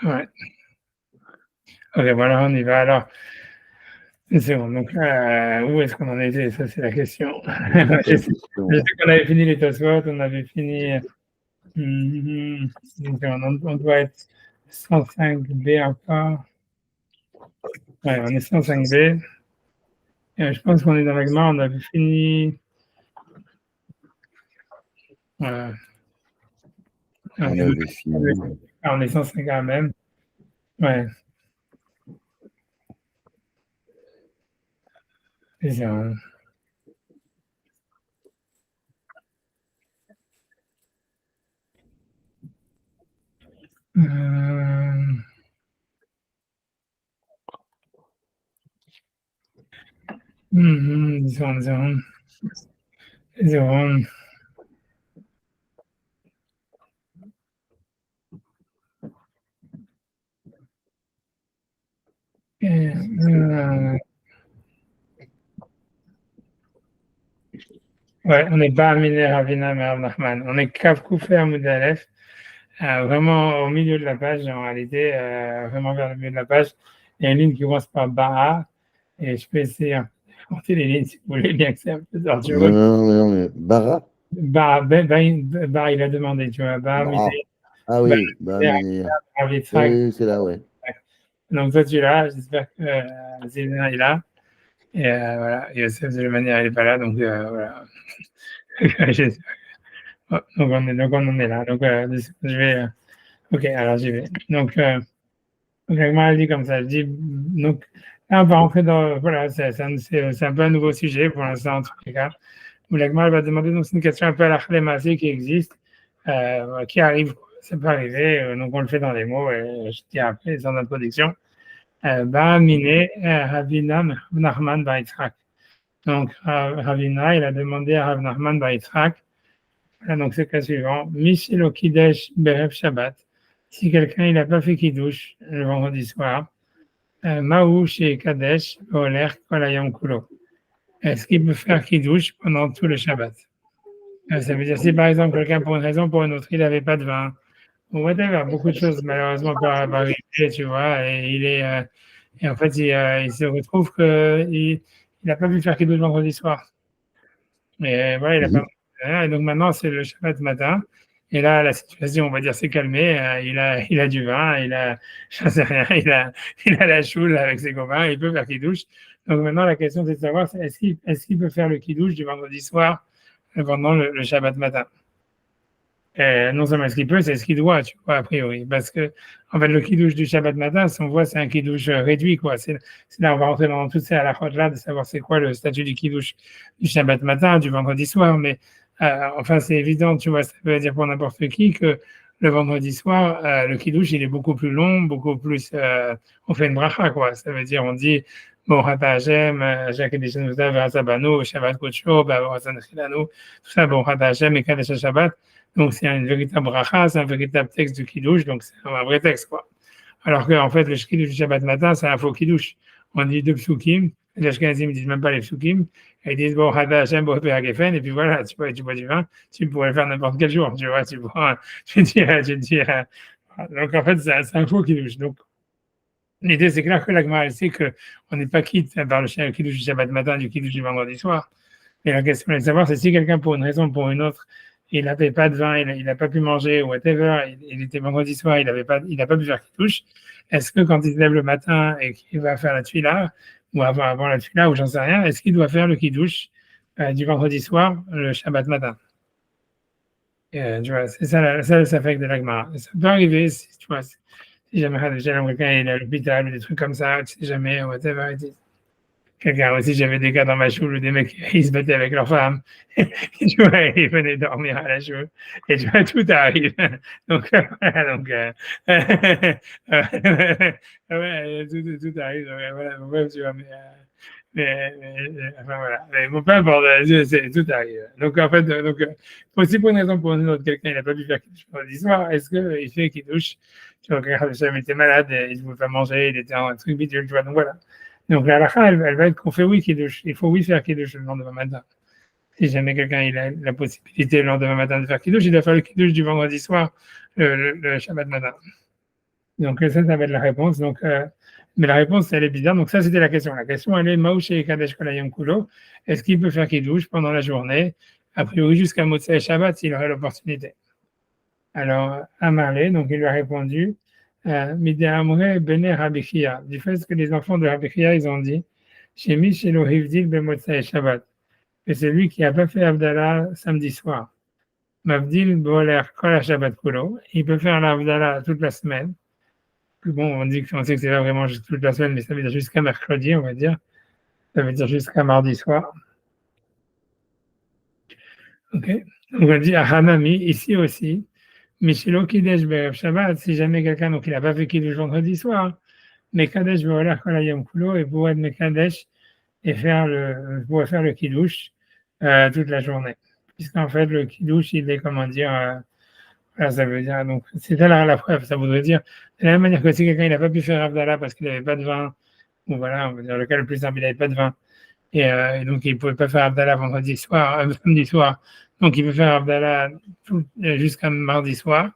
Ouais. Ok, voilà, on y va. Alors, une seconde. Donc, où est-ce qu'on en était? Ça, c'est la question. Je sais qu'on avait fini les Tosfot, on avait fini. Donc, on doit être 105B encore. Ouais, on est 105B. Je pense qu'on est dans la Gemara, on avait fini. Voilà. On avait fini. On est 105 quand même. Ouais. C'est ça. Disons. Ouais, on n'est pas Aminé Ravina Merav Nachman. On est Kav Koufé Hamoud Aleph, vraiment au milieu de la page, en réalité, vraiment vers le milieu de la page. Il y a une ligne qui commence par Bara, et je peux essayer de compter les lignes si vous voulez, bien que c'est un peu tortureux. Non, mais Bara? Bara, il a demandé, tu vois, Bara, Miné, Ah oui, Miné, oui, c'est là, ouais. Donc toi, tu l'as, j'espère que Zéna est là. Et voilà, Youssef de manière, il n'est pas là, donc voilà. Donc on en est là. Donc je vais. Ok, alors j'y vais. Donc elle dit comme ça. Elle dit donc là on va rentrer dans voilà, c'est un peu un nouveau sujet pour l'instant en tous les cas. Où l'Agma va demander donc c'est une question un peu à la Khalemasi qui existe, qui arrive, ça peut arriver, donc on le fait dans les mots et je dis après sans introduction. Mine Ravina Nachman Baitzrak. Donc Ravina, il a demandé à Rav Nachman Baitzrak. Donc, c'est le cas suivant. Mishelo Kidesh Berev Shabbat. Si quelqu'un il n'a pas fait Kiddush le vendredi soir, Maou chez Kadesh, Oler Kolayam Kulo. Est-ce qu'il peut faire Kiddush pendant tout le Shabbat? Ça veut dire si par exemple quelqu'un pour une raison ou pour une autre, il n'avait pas de vin, ou whatever, beaucoup de choses malheureusement peuvent arriver, tu vois, et il est, et en fait il se retrouve qu'il n'a pas pu faire Kiddush vendredi soir. Et voilà, il a pas. Et donc maintenant, c'est le Shabbat matin. Et là, la situation, on va dire, s'est calmée. Il a du vin, je sais rien, il a la choule avec ses copains, il peut faire kidouche. Donc maintenant, la question, c'est de savoir, est-ce qu'il peut faire le kidouche du vendredi soir pendant le Shabbat matin? Non seulement est-ce qu'il peut, c'est ce qu'il doit, tu vois, a priori. Parce que, en fait, le kidouche du Shabbat matin, si on voit, c'est un kidouche réduit, quoi. C'est là, on va rentrer dans toutes ces halakhot-là, de savoir c'est quoi le statut du kidouche du Shabbat matin, du vendredi soir. Mais, enfin, c'est évident, tu vois, ça veut dire pour n'importe qui que le vendredi soir, le kidouche, il est beaucoup plus long, beaucoup plus, on fait une bracha, quoi. Ça veut dire, on dit, bon, Hata Hashem, Jacques Deshenouta, Verazabano, Shabbat Kocho, Barazan Chilano, tout ça, bon, Hata Hashem, et Kadesh Shabbat. Donc, c'est une véritable bracha, c'est un véritable texte du kiddush, donc c'est un vrai texte, quoi. Alors qu'en fait, le kiddush du Shabbat matin, c'est un faux kiddush. On dit deux psukim, les Ashkenazim ne disent même pas les psukim, et ils disent, bon, Hada Hashem, Bo Gefen, et puis voilà, tu bois du vin, tu pourrais le faire n'importe quel jour, tu vois, tu dis, donc en fait, c'est un faux kiddush. Donc, l'idée, c'est clair que l'Agma, elle sait qu'on n'est pas quitte par le kiddush du Shabbat matin, du kiddush du vendredi soir. Et la question est de savoir, c'est si quelqu'un, pour une raison ou pour une autre, il n'avait pas de vin, il n'a pas pu manger, whatever, il était vendredi soir, il n'a pas pu faire touche. Est-ce que quand il se lève le matin et qu'il va faire la tuila, ou avant la tuila, ou j'en sais rien, est-ce qu'il doit faire le kiddush du vendredi soir, le Shabbat matin? Tu vois, c'est ça fait de l'agmara. Ça peut arriver, tu vois, si jamais quelqu'un est à l'hôpital ou des trucs comme ça, tu sais jamais, whatever, quelqu'un aussi, j'avais des gars dans ma choule où des mecs, ils se battaient avec leur femme. Tu vois, ils venaient dormir à la choule. Et tu vois, tout arrive. Donc, voilà, donc, ouais, tout arrive. Donc, voilà, donc, ouais, tu vois, enfin, voilà. Mais bon, peu importe, tout arrive. Donc, en fait, donc, aussi pour une raison ou pour une autre, quelqu'un, il n'a pas pu faire quelque chose lundi soir. Est-ce qu'il fait qu'il douche? Tu vois, quelqu'un était malade, il ne pouvait pas manger, il était en un truc bidule, tu vois, donc voilà. Donc la halakha, elle va être qu'on fait oui kiddush. Il faut oui faire kiddush le lendemain matin. Si jamais quelqu'un il a la possibilité le lendemain matin de faire kiddush, il doit faire le kiddush du vendredi soir, le Shabbat matin. Donc ça va être la réponse. Donc, mais la réponse, elle est bizarre. Donc ça, c'était la question. La question, elle est Maouche et Kadesh Kolayam Kulo. Est-ce qu'il peut faire Kiddush pendant la journée? A priori, jusqu'à Motsei Shabbat, s'il aurait l'opportunité. Alors, Amarlé, donc il lui a répondu, Mide Amre Bene Rabichia, du fait que les enfants de Rabichia, ils ont dit, Shemi Shelo Hivdil Bemotsei Shabbat, que c'est lui qui n'a pas fait Abdallah samedi soir. Mavdil Boler Kol Shabbat Kulo, il peut faire l'Abdallah toute la semaine. Bon, on sait que c'est pas vraiment juste toute la semaine, mais ça veut dire jusqu'à mercredi, on va dire. Ça veut dire jusqu'à mardi soir. Ok. Donc on dit à Hanami, ici aussi, Mishilo Kidesh Berev Shabbat, si jamais quelqu'un, donc il n'a pas fait Kiddush vendredi soir, Mekadesh Beoler Kolayom Kulo, et pourrait être Mekadesh et pourrait faire le Kiddush toute la journée. Puisqu'en fait, le Kiddush, il est, comment dire, voilà, ça veut dire, donc c'est là la preuve, ça voudrait dire, de la même manière que si quelqu'un n'a pas pu faire Abdallah parce qu'il n'avait pas de vin, ou voilà, on va dire le cas le plus simple, il n'avait pas de vin, et donc il ne pouvait pas faire Abdallah vendredi soir, samedi soir, donc il peut faire Abdallah jusqu'à mardi soir.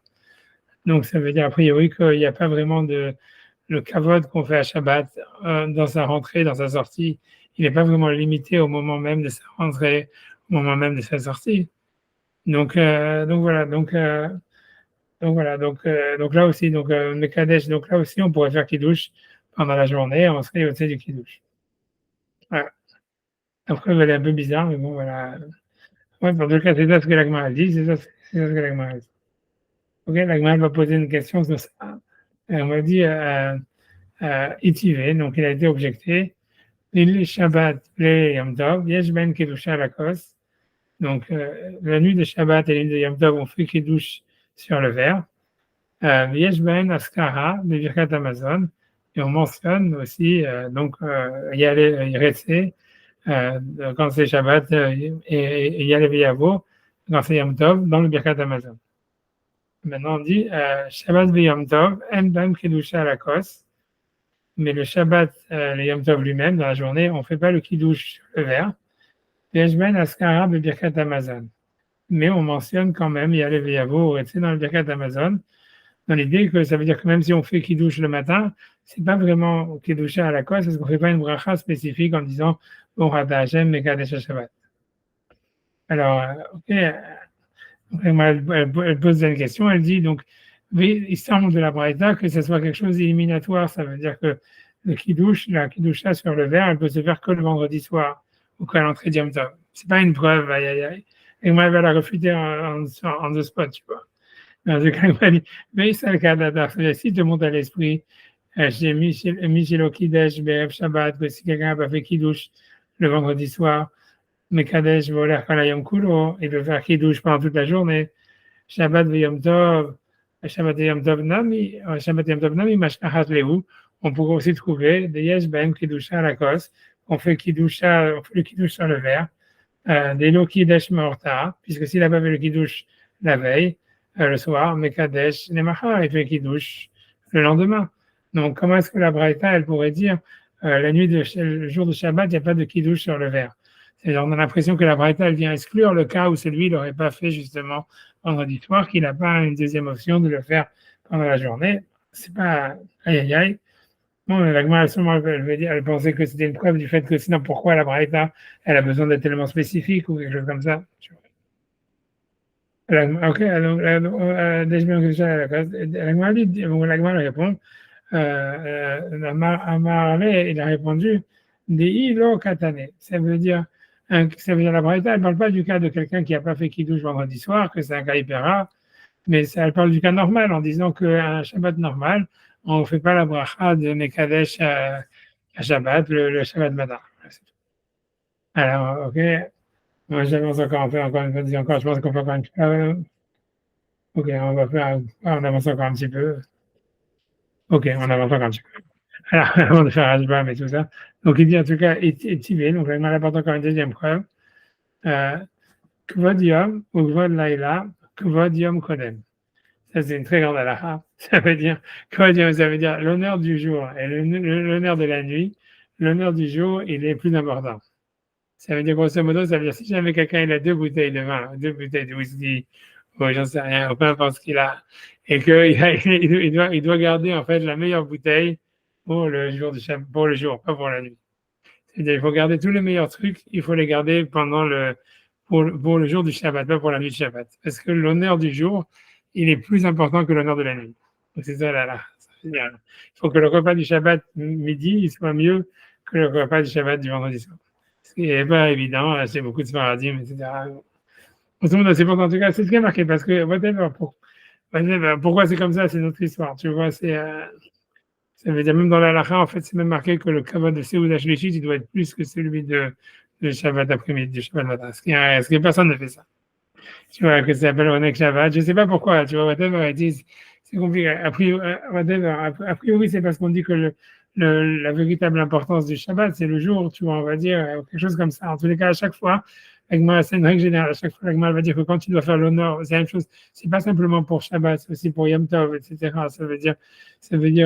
Donc ça veut dire a priori qu'il n'y a pas vraiment le kavod qu'on fait à Shabbat dans sa rentrée, dans sa sortie. Il n'est pas vraiment limité au moment même de sa rentrée, au moment même de sa sortie. Donc voilà, donc là aussi, Mekadesh, donc là aussi on pourrait faire Kiddush pendant la journée, on serait au-dessus du Kiddush. Voilà. Après, elle est un peu bizarre, mais bon, voilà. Ouais, pour tout cas, c'est ça ce que l'Agma a dit, c'est ça ce que l'Agma a dit. Ok, l'Agma va poser une question sur ça. On va dire Itivé, donc il a été objecté. L'île Shabbat, les Yom Tov, Yesh Ben Kedusha Lakos. Donc, la nuit de Shabbat et la nuit de Yom Tov, on fait Kiddush sur le verre. Yesh Ben Askara, de Birkat Amazon. Et on mentionne aussi, Yale quand c'est Shabbat, et Yale Veyavo, quand c'est Yom Tov, dans le Birkat Amazon. Maintenant, on dit Shabbat Yom Tov, En Bam Kedusha Lakos. Mais le Shabbat, le Yom Tov lui-même, dans la journée, on ne fait pas le Kiddush sur le verre. Yeshben Askara de Birkat Amazon. Mais on mentionne quand même, il y a le Veyavo, dans le Birkat Amazon, dans l'idée que ça veut dire que même si on fait Kiddush le matin, c'est pas vraiment Kiddush à la cause, parce qu'on ne fait pas une bracha spécifique en disant Bon Rata Hashem, Mekadesh Shabbat. Alors, ok, elle pose une question, elle dit donc, il semble de la Braïta que ce soit quelque chose d'éliminatoire, ça veut dire que la Kiddusha sur le verre, elle peut se faire que le vendredi soir ou qu'à l'entrée de Yom Tov. C'est pas une preuve, aïe aïe aïe. Et moi, elle va la refuter en the spot, tu vois. Dans ce cas, elle va dire, mais c'est le cas d'Adar. Si te monte à l'esprit, j'ai Michelo Kidesh, BF Shabbat, que si quelqu'un n'a pas fait Kiddush le vendredi soir, Mekadesh Voler Kalayom Kulo, il peut faire Kiddush pendant toute la journée. Shabbat Yom Tov, Shabbat Yom Tov Nami, Mashkachat Lehu. On pourrait aussi trouver des Yesh Ben Kiddusha Lakos. On fait le Kiddush sur le verre. Des Lo Kiddush Morta, puisque s'il n'a pas fait le Kiddush la veille, le soir, Mekadesh Nemacha, il fait le Kiddush le lendemain. Donc, comment est-ce que la Braïta, elle pourrait dire le jour de Shabbat, il n'y a pas de Kiddush sur le verre? C'est-à-dire, on a l'impression que la Braïta, elle vient exclure le cas où celui n'aurait pas fait justement vendredi soir, qu'il n'a pas une deuxième option de le faire pendant la journée. C'est pas aïe aïe aïe. Bon, l'Agma, elle pensait que c'était une preuve du fait que sinon, pourquoi la Braïta, elle a besoin d'être tellement spécifique ou quelque chose comme ça. Ok, donc, l'Agma répond, Amarale, il a répondu, Dei lo katane. Ça veut dire la Braïta, elle ne parle pas du cas de quelqu'un qui n'a pas fait Kiddush vendredi soir, que c'est un cas hyper rare, mais elle parle du cas normal en disant qu'un Shabbat normal, on ne fait pas la bracha de Mekadesh à Shabbat, le Shabbat matin. Alors, ok, moi j'avance encore un peu, encore une fois, je pense qu'on peut encore une fois. Ok, on avance encore un petit peu. Ok, on avance encore un petit peu. Alors, avant de faire Hashbam et tout ça. Donc, il dit en tout cas, Etivé, donc il apporte encore une deuxième preuve. Kvod Yom ou Kvod Laila, Kvod Yom Kodem. Ça, c'est une très grande halakha. Ça veut dire, Kvod Yom, ça veut dire l'honneur du jour et l'honneur de la nuit. L'honneur du jour, il est plus important. Ça veut dire, grosso modo, ça veut dire, si jamais quelqu'un il a 2 bouteilles de vin, 2 bouteilles de whisky ou j'en sais rien, ou peu importe ce qu'il a, et qu'il doit garder en fait la meilleure bouteille pour le jour pour le jour, pas pour la nuit. C'est-à-dire, il faut garder tous les meilleurs trucs, il faut les garder pour le jour du Shabbat, pas pour la nuit du Shabbat. Parce que l'honneur du jour, il est plus important que l'honneur de la nuit. Donc c'est ça là. Il faut que le repas du Shabbat midi, il soit mieux que le repas du Shabbat du vendredi soir. Ce qui n'est pas évident, c'est beaucoup de paradigmes, etc. Tout le monde c'est en tout cas, c'est ce qui est marqué, parce que pourquoi c'est comme ça, c'est notre histoire. Tu vois, ça veut dire même dans la halakha, en fait, c'est même marqué que le kavod de Seouda Shlishit, il doit être plus que celui de Shabbat après-midi, du Shabbat matin. Ce qui personne ne fait ça. Tu vois, que ça s'appelle Onek Shabbat. Je ne sais pas pourquoi, tu vois, whatever it is, c'est compliqué. A priori, c'est parce qu'on dit que la véritable importance du Shabbat, c'est le jour, tu vois, on va dire, quelque chose comme ça. En tous les cas, à chaque fois, l'Agma, c'est une règle générale, à chaque fois, l'Agma va dire que quand tu dois faire l'honneur, c'est la même chose. C'est pas simplement pour Shabbat, c'est aussi pour Yom Tov, etc. Ça veut dire,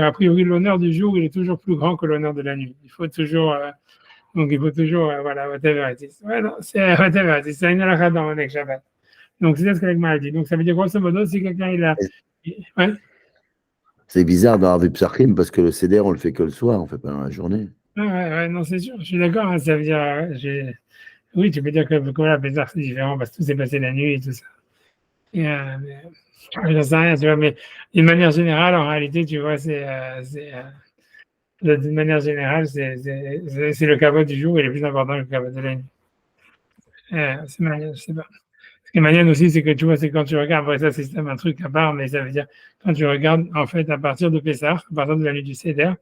a priori, l'honneur du jour, il est toujours plus grand que l'honneur de la nuit. Il faut toujours, voilà, whatever it is. Ouais, non, c'est whatever it is. C'est une halakha dans Onek Shabbat. Donc, c'est ce que l'Agma a dit. Donc, ça veut dire, grosso modo, si quelqu'un, ouais. C'est bizarre dans Arvi Psachim parce que le Seder, on le fait que le soir, on ne fait pas dans la journée. Ouais, non, c'est sûr, je suis d'accord. Hein, ça veut dire, oui, tu peux dire que voilà, Bézard, c'est différent parce que tout s'est passé la nuit et tout ça. Et, j'en sais rien, tu vois, mais d'une manière générale, en réalité, tu vois, d'une manière générale, c'est le kavod du jour, il est plus important que le kavod de la nuit. C'est malin, je sais pas. Ce qui est malin aussi, c'est que tu vois, c'est quand tu regardes, après ça, c'est un truc à part, mais ça veut dire, quand tu regardes, en fait, à partir de Pessah, à partir de la nuit du Seder,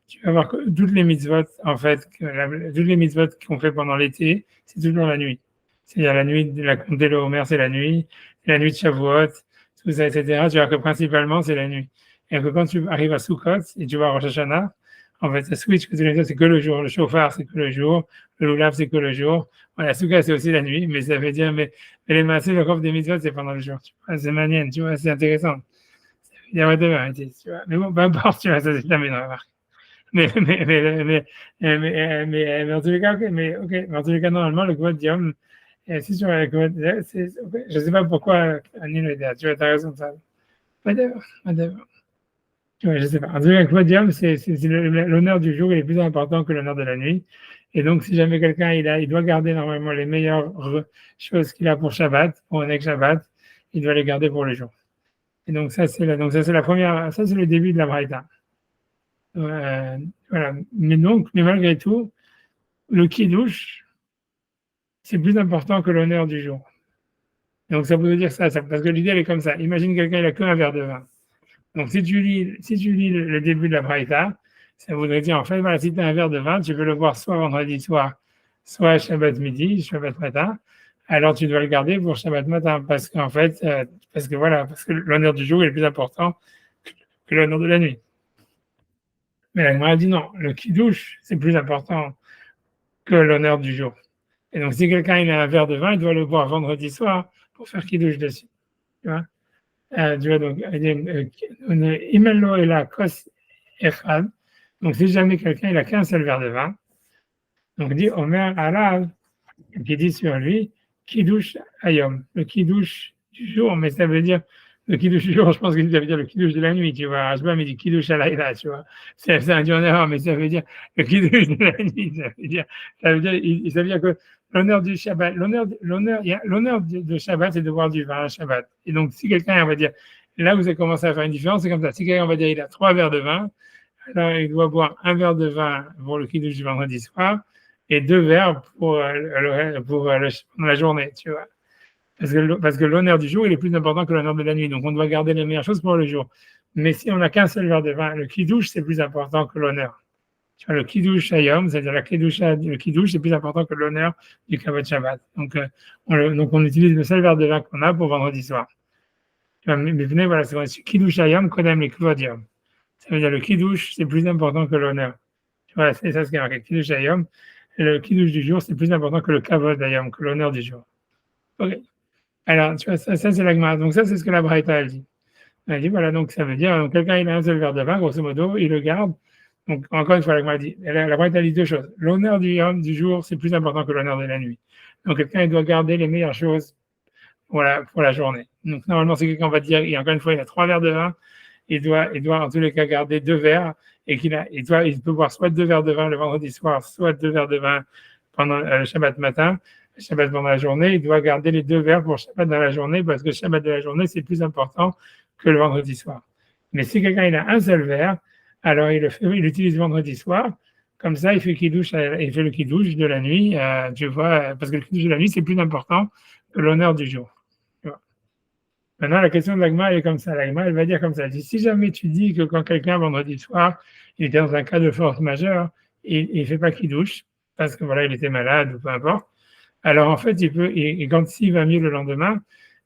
tu vas voir que toutes les mitzvot, en fait, toutes les mitzvot qu'on fait pendant l'été, c'est toujours la nuit. C'est-à-dire la nuit de la Comptée le Homer, c'est la nuit de Shavuot, tout ça, etc. Tu vois que principalement, c'est la nuit. Et que quand tu arrives à Sukkot et tu vas à Rosh Hashanah, en fait, ça switch que tu les c'est que le jour. Le chauffard, c'est que le jour. Le lulav, c'est que le jour. Voilà, Sukkot, c'est aussi la nuit, mais ça veut dire, mais les massés, le coffre des mitzvot, c'est pendant le jour. Tu vois, c'est manienne, tu vois, c'est intéressant. Il y a whatever, tu vois. Mais bon, peu importe, tu vois, ça, c'est la même remarque. Mais en tous les cas, mais en tous les cas, normalement, le kvod diom, si tu as le kvod, je ne sais pas pourquoi Annie le dit, tu vois, tu as raison, ça. Whatever. Tu vois, je ne sais pas. En tout cas, le kvod diom, c'est l'honneur du jour, il est plus important que l'honneur de la nuit. Et donc, si jamais quelqu'un, il doit garder normalement les meilleures choses qu'il a pour Shabbat, pour un Shabbat, il doit les garder pour le jour. Et donc, ça, c'est la première, ça, c'est le début de la Braïta. Voilà. Mais malgré tout, le kiddush, c'est plus important que l'honneur du jour. Donc ça veut dire ça, parce que l'idée elle est comme ça. Imagine quelqu'un il a qu'un verre de vin. Donc si tu lis le début de la Braïta, ça voudrait dire en fait voilà, si tu as un verre de vin, tu peux le boire soit vendredi soir, soit Shabbat midi, Shabbat matin. Alors tu dois le garder pour Shabbat matin parce qu'en fait parce que l'honneur du jour est plus important que l'honneur de la nuit. Mais la Gemara dit non, le kiddush, c'est plus important que l'honneur du jour. Et donc, si quelqu'un il a un verre de vin, il doit le boire vendredi soir pour faire kiddush dessus. Tu vois, donc, Imelo et la kos echad. Donc, si jamais quelqu'un il a qu'un seul verre de vin, donc dit Omer Alav, qui dit sur lui, kiddush ayom, le kiddush du jour, mais ça veut dire le kiddush du jour, je pense que ça veut dire le kiddush de la nuit, tu vois. Je sais pas, mais il dit kiddush alayla, tu vois. C'est un en erreur, mais ça veut dire le kiddush de la nuit, ça veut dire que l'honneur du Shabbat, l'honneur de Shabbat, c'est de boire du vin à Shabbat. Et donc, si quelqu'un, on va dire, là où ça commence à faire une différence, c'est comme ça. Si quelqu'un, on va dire, il a 3 verres de vin, alors il doit boire un verre de vin pour le kiddush du vendredi soir et 2 verres pour la journée, tu vois. Parce que l'honneur du jour, il est plus important que l'honneur de la nuit. Donc, on doit garder les meilleures choses pour le jour. Mais si on n'a qu'un seul verre de vin, le kiddush, c'est plus important que l'honneur. Tu vois, le kiddush ayom, c'est-à-dire le kiddush, c'est plus important que l'honneur du kavod Shabbat. Donc, on utilise le seul verre de vin qu'on a pour vendredi soir. Tu vois, mais venez, voilà, c'est kiddush ayom, kodem le kvod yom. Ça veut dire le kiddush, c'est plus important que l'honneur. Tu vois, c'est ça ce qui est marqué. Kiddush ayom, le kiddush du jour, c'est plus important que le kavod ayom, que l'honneur du jour. Ok. Alors, tu vois, ça c'est la Gemara. Donc, ça, c'est ce que la Braïta, elle dit. Elle dit, voilà, donc ça veut dire, donc, quelqu'un, il a un seul verre de vin, grosso modo, il le garde. Donc, encore une fois, la Gemara dit, la Braïta dit 2 choses. L'honneur du jour, c'est plus important que l'honneur de la nuit. Donc, quelqu'un, il doit garder les meilleures choses pour la journée. Donc, normalement, si quelqu'un va dire, et encore une fois, il a 3 verres de vin, il doit en tous les cas garder 2 verres et il peut boire soit 2 verres de vin le vendredi soir, soit 2 verres de vin pendant le Shabbat matin, le Shabbat pendant la journée. Il doit garder les 2 verres pour Shabbat dans la journée parce que le Shabbat de la journée, c'est plus important que le vendredi soir. Mais si quelqu'un il a un seul verre, alors il utilise vendredi soir. Comme ça, il fait le kiddush de la nuit, tu vois, parce que le kiddush de la nuit, c'est plus important que l'honneur du jour. Tu vois. Maintenant, la question de l'agma est comme ça. L'agma, elle va dire comme ça. Elle dit, si jamais tu dis que quand quelqu'un, vendredi soir, il était dans un cas de force majeure, il fait pas kiddush, parce que voilà, il était malade ou peu importe, alors en fait, quand s'il va mieux le lendemain,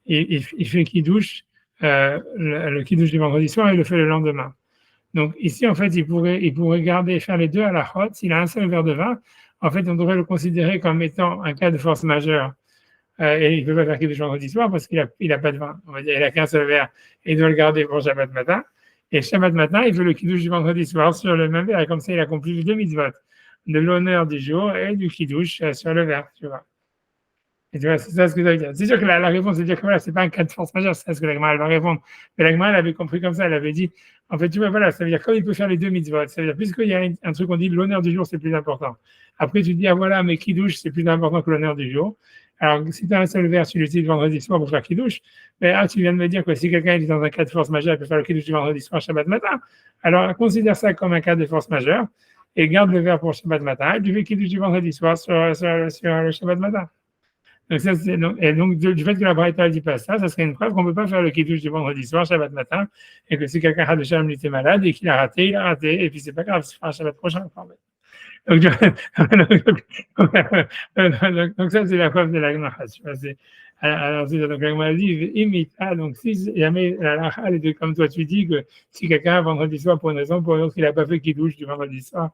il fait kiddush, le kiddush du vendredi soir, il le fait le lendemain. Donc ici, en fait, il pourrait faire les deux à la chôte. S'il a un seul verre de vin, en fait, on devrait le considérer comme étant un cas de force majeure. Et il ne peut pas faire kiddush vendredi soir parce qu'il a pas de vin. On va dire, il a qu'un seul verre et il doit le garder pour Shabbat matin. Et Shabbat matin, il fait le kiddush du vendredi soir sur le même verre. Et comme ça, il accomplit les 2 mitzvot, de l'honneur du jour et du kiddush sur le verre, tu vois. Et tu vois, c'est ça ce que ça veut dire. C'est sûr que la réponse, c'est de dire que voilà, c'est pas un cas de force majeure, c'est ça ce que la Gemara va répondre. Mais la Gemara, elle avait compris comme ça, elle avait dit, en fait, tu vois, voilà, ça veut dire comme il peut faire les 2 mitzvot, ça veut dire, puisqu'il y a un truc, on dit l'honneur du jour, c'est plus important. Après, tu dis, ah voilà, mais kiddush, c'est plus important que l'honneur du jour. Alors, si tu as un seul verre, tu l'utilises vendredi soir pour faire kiddush, mais tu viens de me dire que si quelqu'un est dans un cas de force majeure, il peut faire le kiddush du vendredi soir, Shabbat matin. Alors, considère ça comme un cas de force majeure et garde le verre pour Shabbat matin et tu fais kiddush du vendredi soir sur le Shabbat matin. Donc, du fait que la Braïta ne dit pas ça, ça serait une preuve qu'on ne peut pas faire le kiddush du vendredi soir, Shabbat matin, et que si quelqu'un a déjà était malade et qu'il a raté, il a raté, et puis c'est pas grave, c'est pas un Shabbat prochain. Donc, donc ça, c'est la preuve de la Gemara. Alors, donc la Gemara dit, imita, donc si jamais la lacha, comme toi tu dis, que si quelqu'un vendredi soir, pour une raison, pour une autre, il n'a pas fait kiddush du vendredi soir,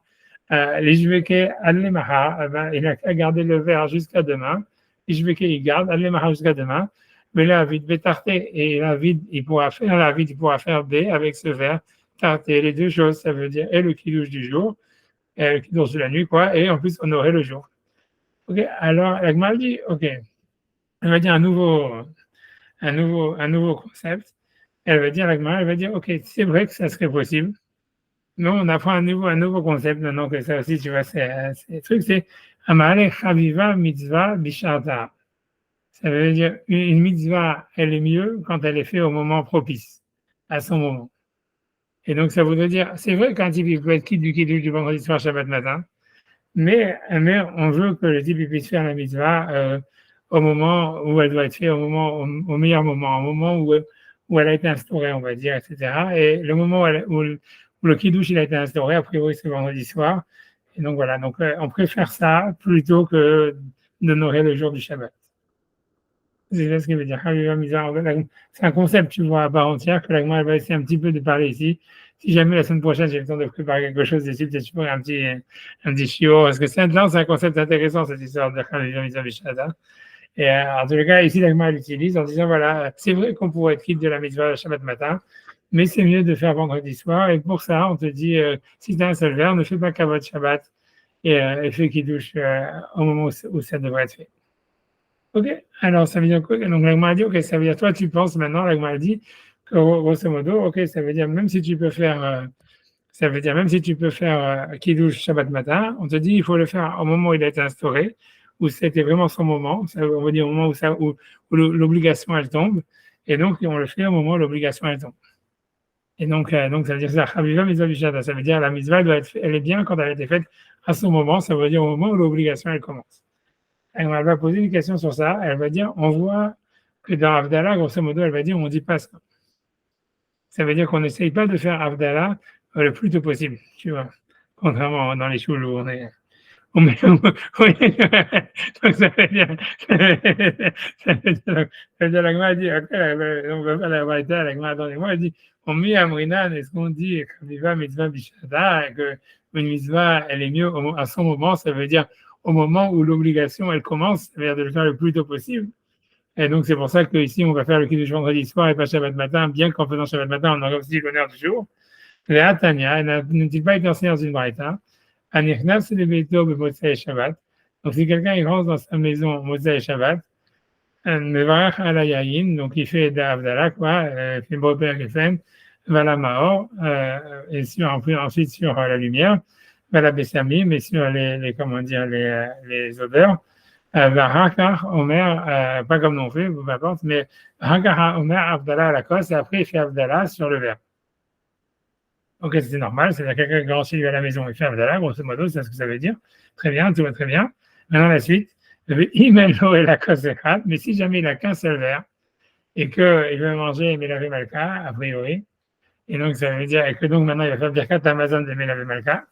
les juveke, il a qu'à garder le verre jusqu'à demain. Il garde, jusqu'à demain, mais la vide, et la vide, il pourra faire B avec ce verre, tarté, les deux choses, ça veut dire et le kiddush du jour, et le kiddush de la nuit, quoi, et en plus honorer le jour. Ok, alors, la Gemara dit, ok, elle va dire un nouveau concept, elle va dire, ok, c'est vrai que ça serait possible, mais on apprend un nouveau concept maintenant que ça aussi, tu vois, le truc, c'est Amale Chaviva Mitzvah Bisharta. Ça veut dire une mitzvah, elle est mieux quand elle est faite au moment propice, à son moment. Et donc, ça voudrait dire, c'est vrai qu'un type il peut être quitte du kiddush du vendredi soir, Shabbat matin, mais on veut que le type puisse faire la mitzvah au moment où elle doit être faite, au meilleur moment, au moment où elle a été instaurée, on va dire, etc. Et le moment où le kiddush il a été instauré, a priori, c'est vendredi soir. Et donc voilà, donc on préfère ça plutôt que d'honorer le jour du Shabbat. C'est ce qu'il veut dire. C'est un concept, tu vois, à part entière, que l'agma va essayer un petit peu de parler ici. Si jamais la semaine prochaine, j'ai le temps de préparer quelque chose dessus, peut-être tu pourrais un petit chiot, parce que c'est un concept intéressant, cette histoire de Chaviva Mitzvah Bishada. Et en tout cas, ici, l'agma l'utilise en disant, voilà, c'est vrai qu'on pourrait être quitte de la mitzvah Shabbat matin, mais c'est mieux de faire vendredi soir. Et pour ça, on te dit, si tu as un seul verre, ne fais pas kavod Shabbat et fais kiddush au moment où ça devrait être fait. Ok, alors ça veut dire quoi? Donc l'agma a dit, ok, ça veut dire, toi tu penses maintenant, l'agma a dit que grosso modo, ok, ça veut dire même si tu peux faire, kiddush Shabbat matin, on te dit il faut le faire au moment où il a été instauré, où c'était vraiment son moment, on va dire au moment où l'obligation elle tombe, et donc on le fait au moment où l'obligation elle tombe. Et donc ça veut dire ça, Chaviva Mitzvah Bishada, ça veut dire la mitzvah elle est bien quand elle a été faite à son moment, ça veut dire au moment où l'obligation elle commence. Elle va poser une question sur ça. Elle va dire, on voit que dans Avdallah, grosso modo, elle va dire, on ne dit pas ça. Ça veut dire qu'on n'essaye pas de faire Avdallah le plus tôt possible, tu vois. Contrairement dans les choules où donc ça veut dire, la Gemara dit, on va faire la Braïta, la Gemara dans les mois, elle dit, on met Amrinan, est-ce qu'on dit, Chaviva Mitzvah Bishada, que une mitzvah, elle est mieux à son moment, ça veut dire au moment où l'obligation, elle commence, c'est-à-dire de le faire le plus tôt possible. Et donc, c'est pour ça qu'ici, on va faire le kiddush vendredi soir et pas Shabbat matin, bien qu'en faisant Shabbat matin, on aura aussi l'honneur du jour. La Tanya, n'a-t-il pas été enseigné dans une braïta? Anichnas le beito be Motzei Shabbat. Donc, si quelqu'un il rentre dans sa maison Motzei Shabbat, Mevarach ala yayin, donc il fait d'Avdallah, quoi, il fait Boper Gefen, Vala Maor, et ensuite sur la lumière, Vala Bessamim, et sur comment dire, les odeurs, Varakar Omer, pas comme non fait, peu importe, mais Varakar Omer Avdallah à la cosse, et après il fait Avdallah sur le verre. Ok, c'est normal, c'est-à-dire quelqu'un qui rentre chez lui à la maison et fait Avdallah, grosso modo, c'est ce que ça veut dire. Très bien, tout va très bien. Maintenant, la suite, Imelo et la cosse de crâne, mais si jamais il n'a qu'un seul verre et qu'il veut manger Melavé Malka, a priori, et donc ça veut dire, et que donc maintenant il va faire Birkat Amazon de Melavé Malka,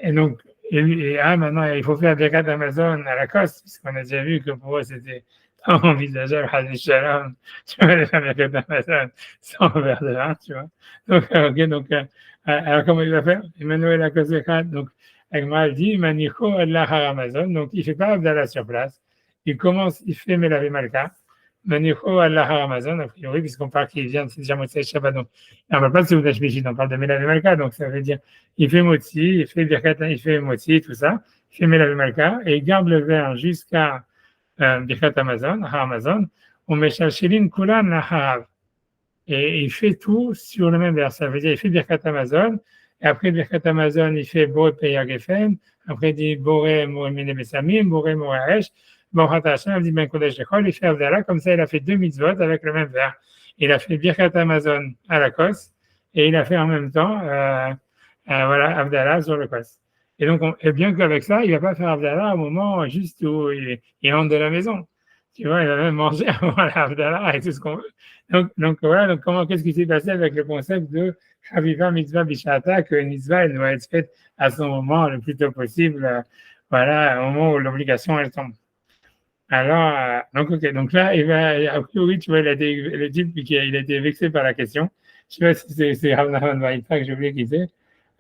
et donc, maintenant il faut faire Birkat Amazon à la cosse, puisqu'on a déjà vu que pour eux c'était envisageable, Hadith Shalom, tu vois, de faire Birkat Amazon sans verre de vin, tu vois. Donc, alors comment il va faire? Emmanuel la cause de crâne, donc, Agmal dit, Manicho Allahar Amazon, donc il ne fait pas Abdallah sur place, il fait Melavé Malka, Manicho Allahar Amazon, a priori, puisqu'on parle qu'il vient de déjà Motsai Shabbat, donc, on ne parle pas de Seudash Béchid, on parle de Melavé Malka, donc ça veut dire, il fait Motsi, il fait Birkat, il fait Motsi, tout ça, il fait Melavé Malka, et il garde le verre jusqu'à Birkat Amazon, Amazon, on met Shalshilin Kulan Laharav. Et il fait tout sur le même verre. Ça veut dire il fait Birkat Amazon, et après Birkat Amazon, il fait Boré Peya Gefen, après il dit Boré Moremine Besamim, Boré Moraesh, Borat Hashem, il dit Ben Kodesh Lechol, il fait Avdallah, comme ça il a fait 2 mitzvot avec le même verre. Il a fait Birkat Amazon à la Kos, et il a fait en même temps voilà, Avdallah sur le Kos. Et donc, et bien qu'avec ça, il ne va pas faire Avdallah au moment juste où il rentre de la maison. Tu vois, il va même manger avant l'Avdallah et tout ce qu'on veut. Donc voilà, donc qu'est-ce qui s'est passé avec le concept de Chaviva Mitzvah Bishata, que une mitzvah, elle doit être faite à son moment le plus tôt possible, voilà, au moment où l'obligation, elle tombe. Alors, donc là, a priori, tu vois, le type, il a été vexé par la question. Je ne sais pas si c'est Rav Nachman bar Yitzhak, j'ai oublié qui c'est.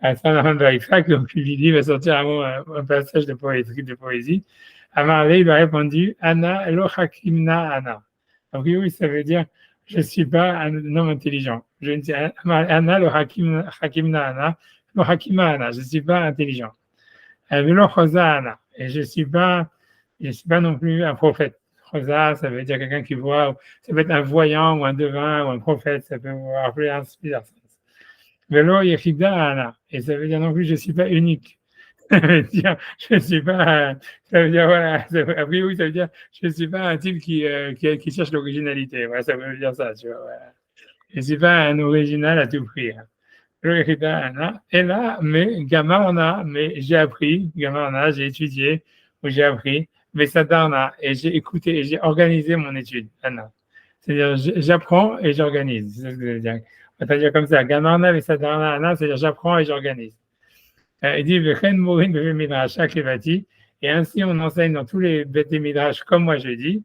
Rav Nachman bar Yitzhak, donc il lui dit, il va sortir un passage de poésie. Amarle, il a répondu, Anna lo hakimna Anna. Donc oui, ça veut dire, je ne suis pas un homme intelligent. Je ne suis Anna lo hakimna Anna, lo hakima Anna, je ne suis pas intelligent. Velo chosa Anna, et je ne suis pas non plus un prophète. Chosa, ça veut dire quelqu'un qui voit, ça peut être un voyant ou un devin ou un prophète, ça peut vous rappeler un plusieurs sens. Velo yechida Anna, et ça veut dire non plus, je ne suis pas unique. Ça veut dire, je ne suis pas, ça veut dire, voilà, a priori, ça veut dire, je ne suis pas un type qui cherche l'originalité. Voilà, ça veut dire ça, tu vois. Voilà. Je ne suis pas un original à tout prix. Et là, mais Gamarna, mais j'ai appris, Gamarna, j'ai étudié, ou j'ai appris, mais Sadarna, et j'ai écouté, et j'ai organisé mon étude, Anna. C'est-à-dire, j'apprends et j'organise. C'est ce que je veux dire. On va dire comme ça, Gamarna, mais Sadarna, Anna, c'est-à-dire, j'apprends et j'organise. Il dit et ainsi on enseigne dans tous les bêtes midrash comme moi je dis.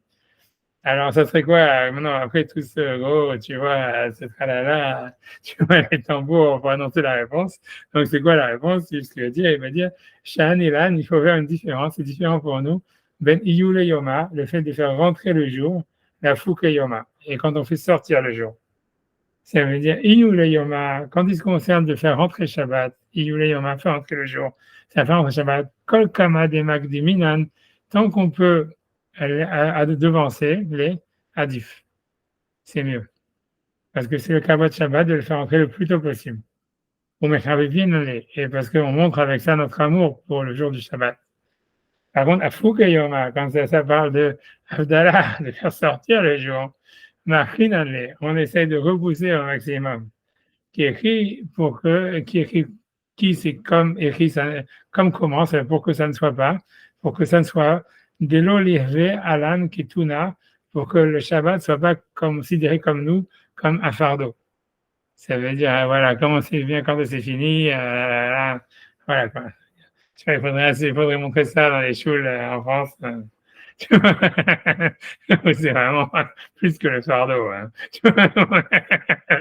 Alors ça serait quoi maintenant après tout ce gros, tu vois, ce tralala, tu vois les tambours pour annoncer la réponse. Donc c'est quoi la réponse? C'est ce qu'il va dire. Il va dire Shan Ilan, il faut faire une différence. C'est différent pour nous. Ben Iyule Yoma, le fait de faire rentrer le jour, la Fouke Yoma, et quand on fait sortir le jour. Ça veut dire Iyule Yoma, quand il se concerne de faire rentrer Shabbat, Iyule Yoma, faire rentrer le jour, ça fait rentrer Shabbat, Kol Kama de Magdiminan, tant qu'on peut devancer les Adif. C'est mieux. Parce que c'est le Kabbat Shabbat de le faire rentrer le plus tôt possible. Et parce qu'on montre avec ça notre amour pour le jour du Shabbat. Par contre, à Fouke Yoma, quand ça parle de Avdallah, de faire sortir le jour, on essaie de repousser au maximum. Qui écrit c'est comme écrit, comme comment, c'est pour que ça ne soit pas, pour que ça ne soit de l'olive alan kituna, pour que le Shabbat ne soit pas considéré comme nous, comme un fardeau. Ça veut dire, voilà, comment c'est bien quand c'est fini, voilà quoi. Tu vois, il faudrait montrer ça dans les schools en France. C'est vraiment plus que le fardeau. Hein.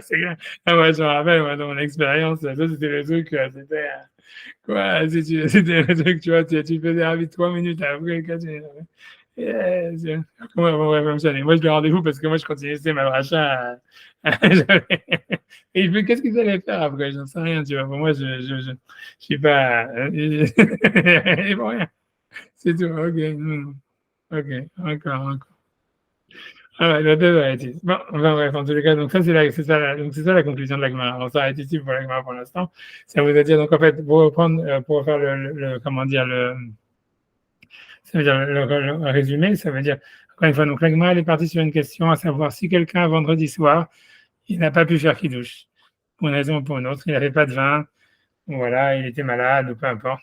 C'est clair. Ah, moi, je me rappelle, moi, dans mon expérience, ça, c'était le truc, c'était quoi, c'était le truc, tu vois, tu faisais un vite 3 minutes après, moi, je le rendez-vous parce que moi, je continuais, c'était ma rachat. Et il fait, qu'est-ce qu'ils allaient faire après? J'en sais rien, tu vois. Pour moi, je suis pas. Et bon, rien. C'est tout, ok. Ok, encore. Ah ouais, la deux varieties. Bon, enfin bref, en tous les cas, donc ça, c'est ça la conclusion de la Gemara. On s'arrête ici pour la Gemara pour l'instant. Ça veut dire, donc en fait, pour reprendre, pour faire comment dire, ça veut dire le résumé, ça veut dire, encore une fois, donc la Gemara, elle est partie sur une question, à savoir si quelqu'un, vendredi soir, il n'a pas pu faire kiddush, pour une raison ou pour une autre, il n'avait pas de vin, voilà, il était malade ou peu importe.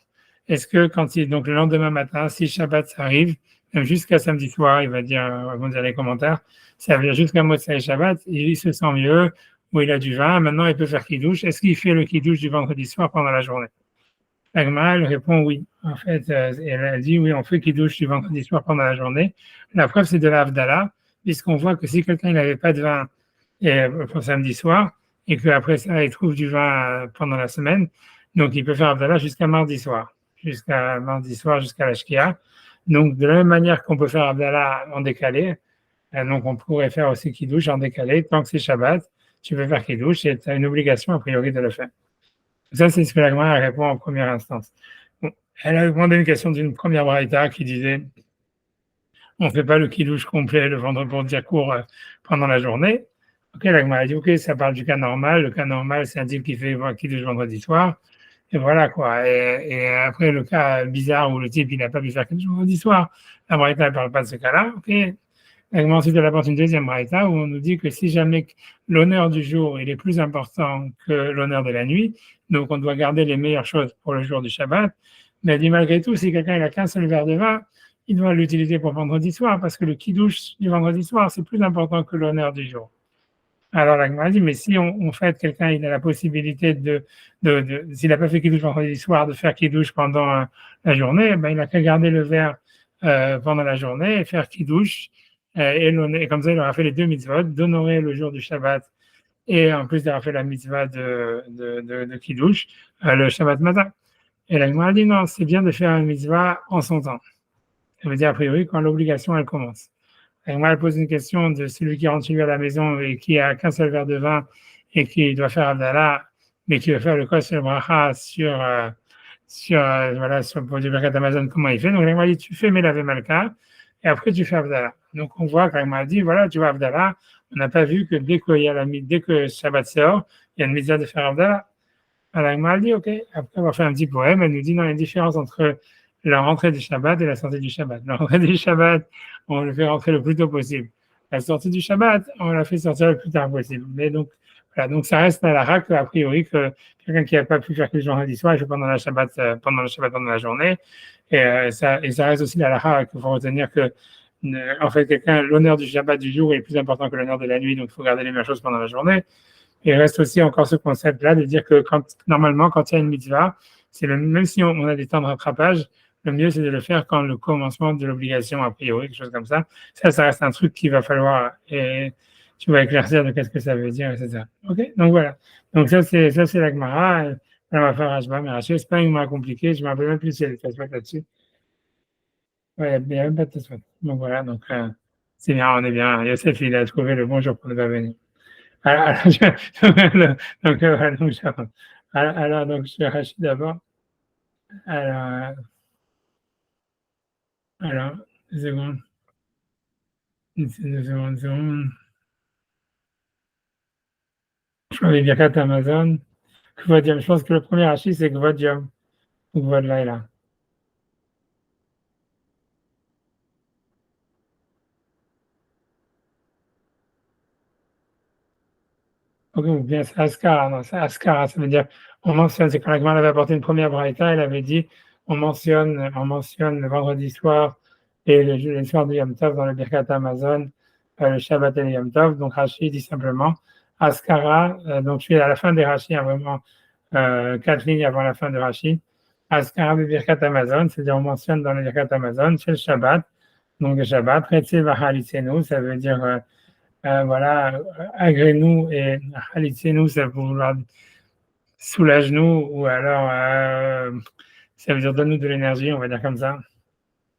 Est-ce que donc le lendemain matin, si Shabbat arrive, même jusqu'à samedi soir, il va dire, vont dire les commentaires, ça veut dire jusqu'à Motsai Shabbat, il se sent mieux, ou il a du vin, maintenant il peut faire kiddush. Est-ce qu'il fait le kiddush du vendredi soir pendant la journée? L'Agma, elle répond oui. En fait, elle a dit oui, on fait kiddush du vendredi soir pendant la journée. La preuve, c'est de l'Avdallah, puisqu'on voit que si quelqu'un n'avait pas de vin pour samedi soir, et qu'après ça, il trouve du vin pendant la semaine, donc il peut faire Avdallah jusqu'à mardi soir, jusqu'à la Shkia. Donc, de la même manière qu'on peut faire Abdallah en décalé, donc on pourrait faire aussi Kiddush en décalé. Tant que c'est Shabbat, tu peux faire Kiddush et tu as une obligation a priori de le faire. Ça, c'est ce que la Gemara répond en première instance. Bon, elle a demandé une question d'une première braïta qui disait on ne fait pas le Kiddush complet le vendredi pour dire court pendant la journée. Ok, la Gemara a dit ok, ça parle du cas normal. Le cas normal, c'est un type qui fait Kiddush vendredi soir. Et voilà quoi. Et après, le cas bizarre où le type, il n'a pas pu faire quelque chose vendredi soir, la braïta ne parle pas de ce cas-là. Okay. Ensuite, elle apporte une deuxième braïta où on nous dit que si jamais l'honneur du jour il est plus important que l'honneur de la nuit, donc on doit garder les meilleures choses pour le jour du Shabbat. Mais elle dit malgré tout, si quelqu'un n'a qu'un seul verre de vin, il doit l'utiliser pour vendredi soir parce que le kiddush du vendredi soir, c'est plus important que l'honneur du jour. Alors la Gemara dit, mais si on fait quelqu'un, il a la possibilité s'il n'a pas fait kiddush vendredi soir, de faire kiddush pendant la journée, ben, il n'a qu'à garder le verre pendant la journée et faire kiddush. Et comme ça, il aura fait les deux mitzvot, d'honorer le jour du Shabbat et en plus d'avoir fait la mitzvah de kiddush le Shabbat matin. Et la Gemara dit, non, c'est bien de faire une mitzvah en son temps. Ça veut dire, a priori, quand l'obligation, elle commence. Moi, elle pose une question de celui qui rentre chez lui à la maison et qui a qu'un seul verre de vin et qui doit faire Abdallah, mais qui veut faire le Kos Bracha pour du Birkat Hamazon, comment il fait. Donc, elle m'a dit, tu fais Melavé Malka et après tu fais Abdallah. Donc, on voit quand m'a dit, voilà, tu vois Abdallah, on n'a pas vu que dès que Shabbat sort, il y a une mitzvah de faire Abdallah. Alors, elle m'a dit, ok, après avoir fait un petit poème, elle nous dit, non, il y a une différence entre la rentrée du Shabbat et la sortie du Shabbat. La rentrée du Shabbat, on le fait rentrer le plus tôt possible. La sortie du Shabbat, on la fait sortir le plus tard possible. Mais donc, voilà, donc ça reste à la raque, a priori, que quelqu'un qui n'a pas pu faire quelque chose lundi soir, il fait pendant le Shabbat pendant la journée. Et ça reste aussi à la raque, il faut retenir que, en fait, l'honneur du Shabbat du jour est plus important que l'honneur de la nuit, donc il faut garder les mêmes choses pendant la journée. Et il reste aussi encore ce concept-là de dire que normalement, quand il y a une mitzvah, même si on a des temps de rattrapage, le mieux, c'est de le faire quand le commencement de l'obligation, a priori, quelque chose comme ça. Ça reste un truc qu'il va falloir, et tu vas éclaircir de qu'est-ce que ça veut dire, etc. OK? Donc voilà. Donc ça, c'est la Gemara. On va faire Rashba, mais Rashba, c'est pas une Gemara compliquée. Je ne me rappelle même plus si elle est là-dessus. Ouais, il n'y a même pas de Tasfot. Donc voilà. Donc, c'est bien, on est bien. Yosef, il a trouvé le bon jour pour ne pas venir. Alors, donc, je vais Rachid d'abord. Alors, 2 secondes. Une seconde. Je vais dire Birkat Amazon. Je pense que le premier Rachid, c'est Kvod Yom ou Kvod Laila. Ok, ou bien c'est Askara. Non, c'est Askara. Ça veut dire, on mentionne, c'est quand la Gemara avait apporté une première braïta, elle avait dit, on mentionne le vendredi soir et le soir de Yom Tov dans le Birkat Amazon, le Shabbat et le Yom Tov. Donc Rachid dit simplement Askara. Donc je suis à la fin des Rachid, vraiment 4 lignes avant la fin de Rachid. Askara de Birkat Amazon, c'est-à-dire on mentionne dans le Birkat Amazon, c'est le Shabbat. Donc le Shabbat, Retze Vahalitzenu, ça veut dire voilà, agrée-nous et halitzenu, ça veut vouloir soulage-nous, ou alors ça veut dire donne-nous de l'énergie, on va dire comme ça.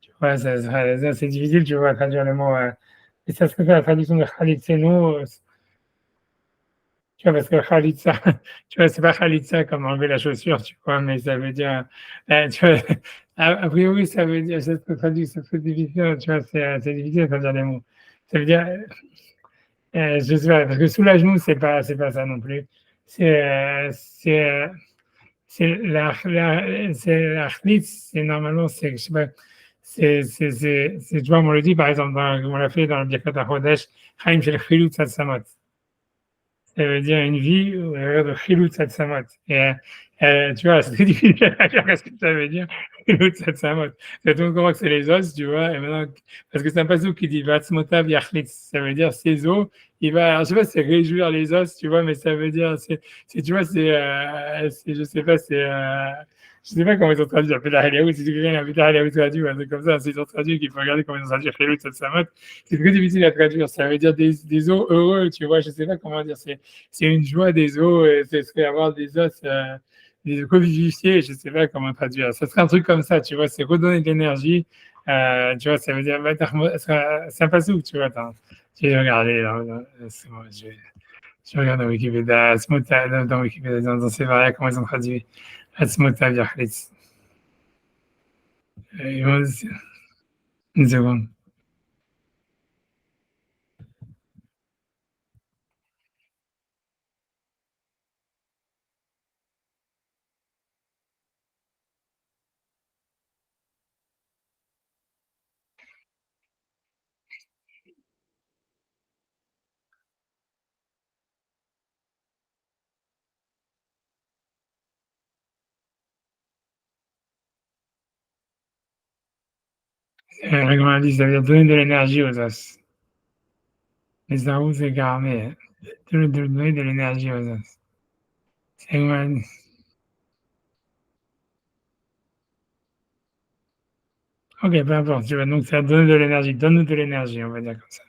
Tu vois, c'est difficile, tu vois, à traduire le mot. Et ça serait la traduction de halitzenu, tu vois, parce que Khalitsa, tu vois, c'est pas Khalitsa comme enlever la chaussure, tu vois, mais ça veut dire, tu vois, a priori, ça veut dire, c'est difficile, tu vois, c'est difficile de traduire les mots. Ça veut dire, je sais pas, parce que soulagement, c'est pas ça non plus. C'est, c'est l'archlitz, c'est normalement, c'est, je sais pas, tu vois, on le dit par exemple, on l'a fait dans le Birkat HaChodesh, Chaim shel Chilut Tzadsamot. Ça veut dire une vie de Chilut Tzadsamot. Et tu vois, c'est difficile à dire qu'est-ce que ça veut dire, Chilut Tzadsamot. C'est tout le monde que c'est les os, tu vois, et maintenant, parce que c'est un passage qui dit Vatzmotav Yachlitz, ça veut dire ses os, il va, alors, je sais pas, c'est réjouir les os, tu vois, mais ça veut dire, tu vois, je sais pas, je sais pas comment ils ont traduit, Peter Haleout, si quelqu'un a Peter Haleout traduit, un truc comme ça, s'ils ont traduit, qu'il faut regarder comment ils ont traduit Chilut Tzadsamot, c'est très difficile à traduire, ça veut dire des os heureux, tu vois, je sais pas comment dire, c'est une joie des os, ce serait avoir des os, des revivifiés, je sais pas comment traduire, ça serait un truc comme ça, tu vois, c'est redonner de l'énergie, tu vois, ça veut dire, c'est un passage, tu vois, attends, j'ai regardé, c'est bon, je regarde dans Wikipédia, dans Wikipédia, dans ces variables, comment ils ont traduit. Atzmota Viachlitz. Une seconde. La grande liste, ça veut dire donner de l'énergie aux os. Les arous, c'est garmer. Donner de l'énergie aux os. C'est une... Ok, peu importe, tu vois, donc ça donne de l'énergie. Donne-nous de l'énergie, on va dire comme ça.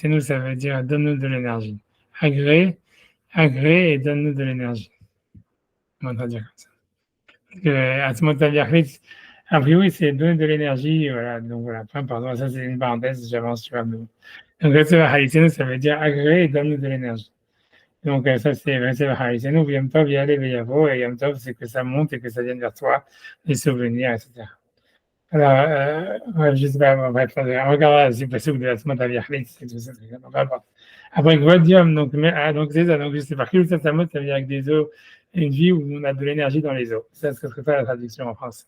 Nous, ça veut dire donne-nous de l'énergie. Agrée et donne-nous de l'énergie. On va dire comme ça. Atzmota Viachlitz, a priori, c'est donner de l'énergie, voilà, donc voilà, pardon, ça c'est une parenthèse, j'avance, tu vois. Donc, ça veut dire agréer et donne-nous de l'énergie. Donc, ça c'est Haïtienne, Yom Tov, Yale, Veyavo, et Yom Tov, c'est que ça monte et que ça vienne vers toi, les souvenirs, etc. Alors, ouais, je sais pas, bref, on regardera si possible de la semaine à Viachlitz et tout ça, on va voir. Après, Gwadium, donc c'est ça, donc je sais pas, Kilut Satsamot, ça veut dire avec des os, une vie où on a de l'énergie dans les os. Ça, ce serait pas la traduction en France.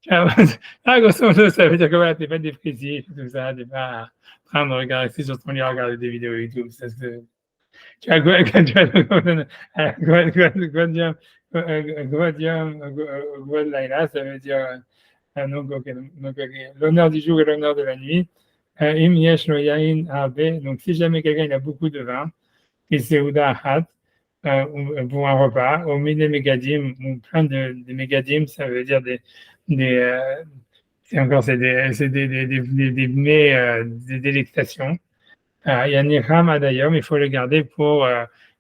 Grosso modo, ça veut dire que voilà, t'es pas dépressif, tout ça, t'es pas en train de regarder sur ton lit, regarder des vidéos YouTube. Ça, tu as Gwadium, ça veut dire donc, l'honneur du jour et l'honneur de la nuit. Im yesh lo yain harbe, donc si jamais quelqu'un a beaucoup de vin, et c'est Ouda Hat, pour un repas, au milieu des mégadim, ou plein de mégadim, ça veut dire des c'est encore des mets, des délectations. Il y a Niham Adayom, il faut le garder pour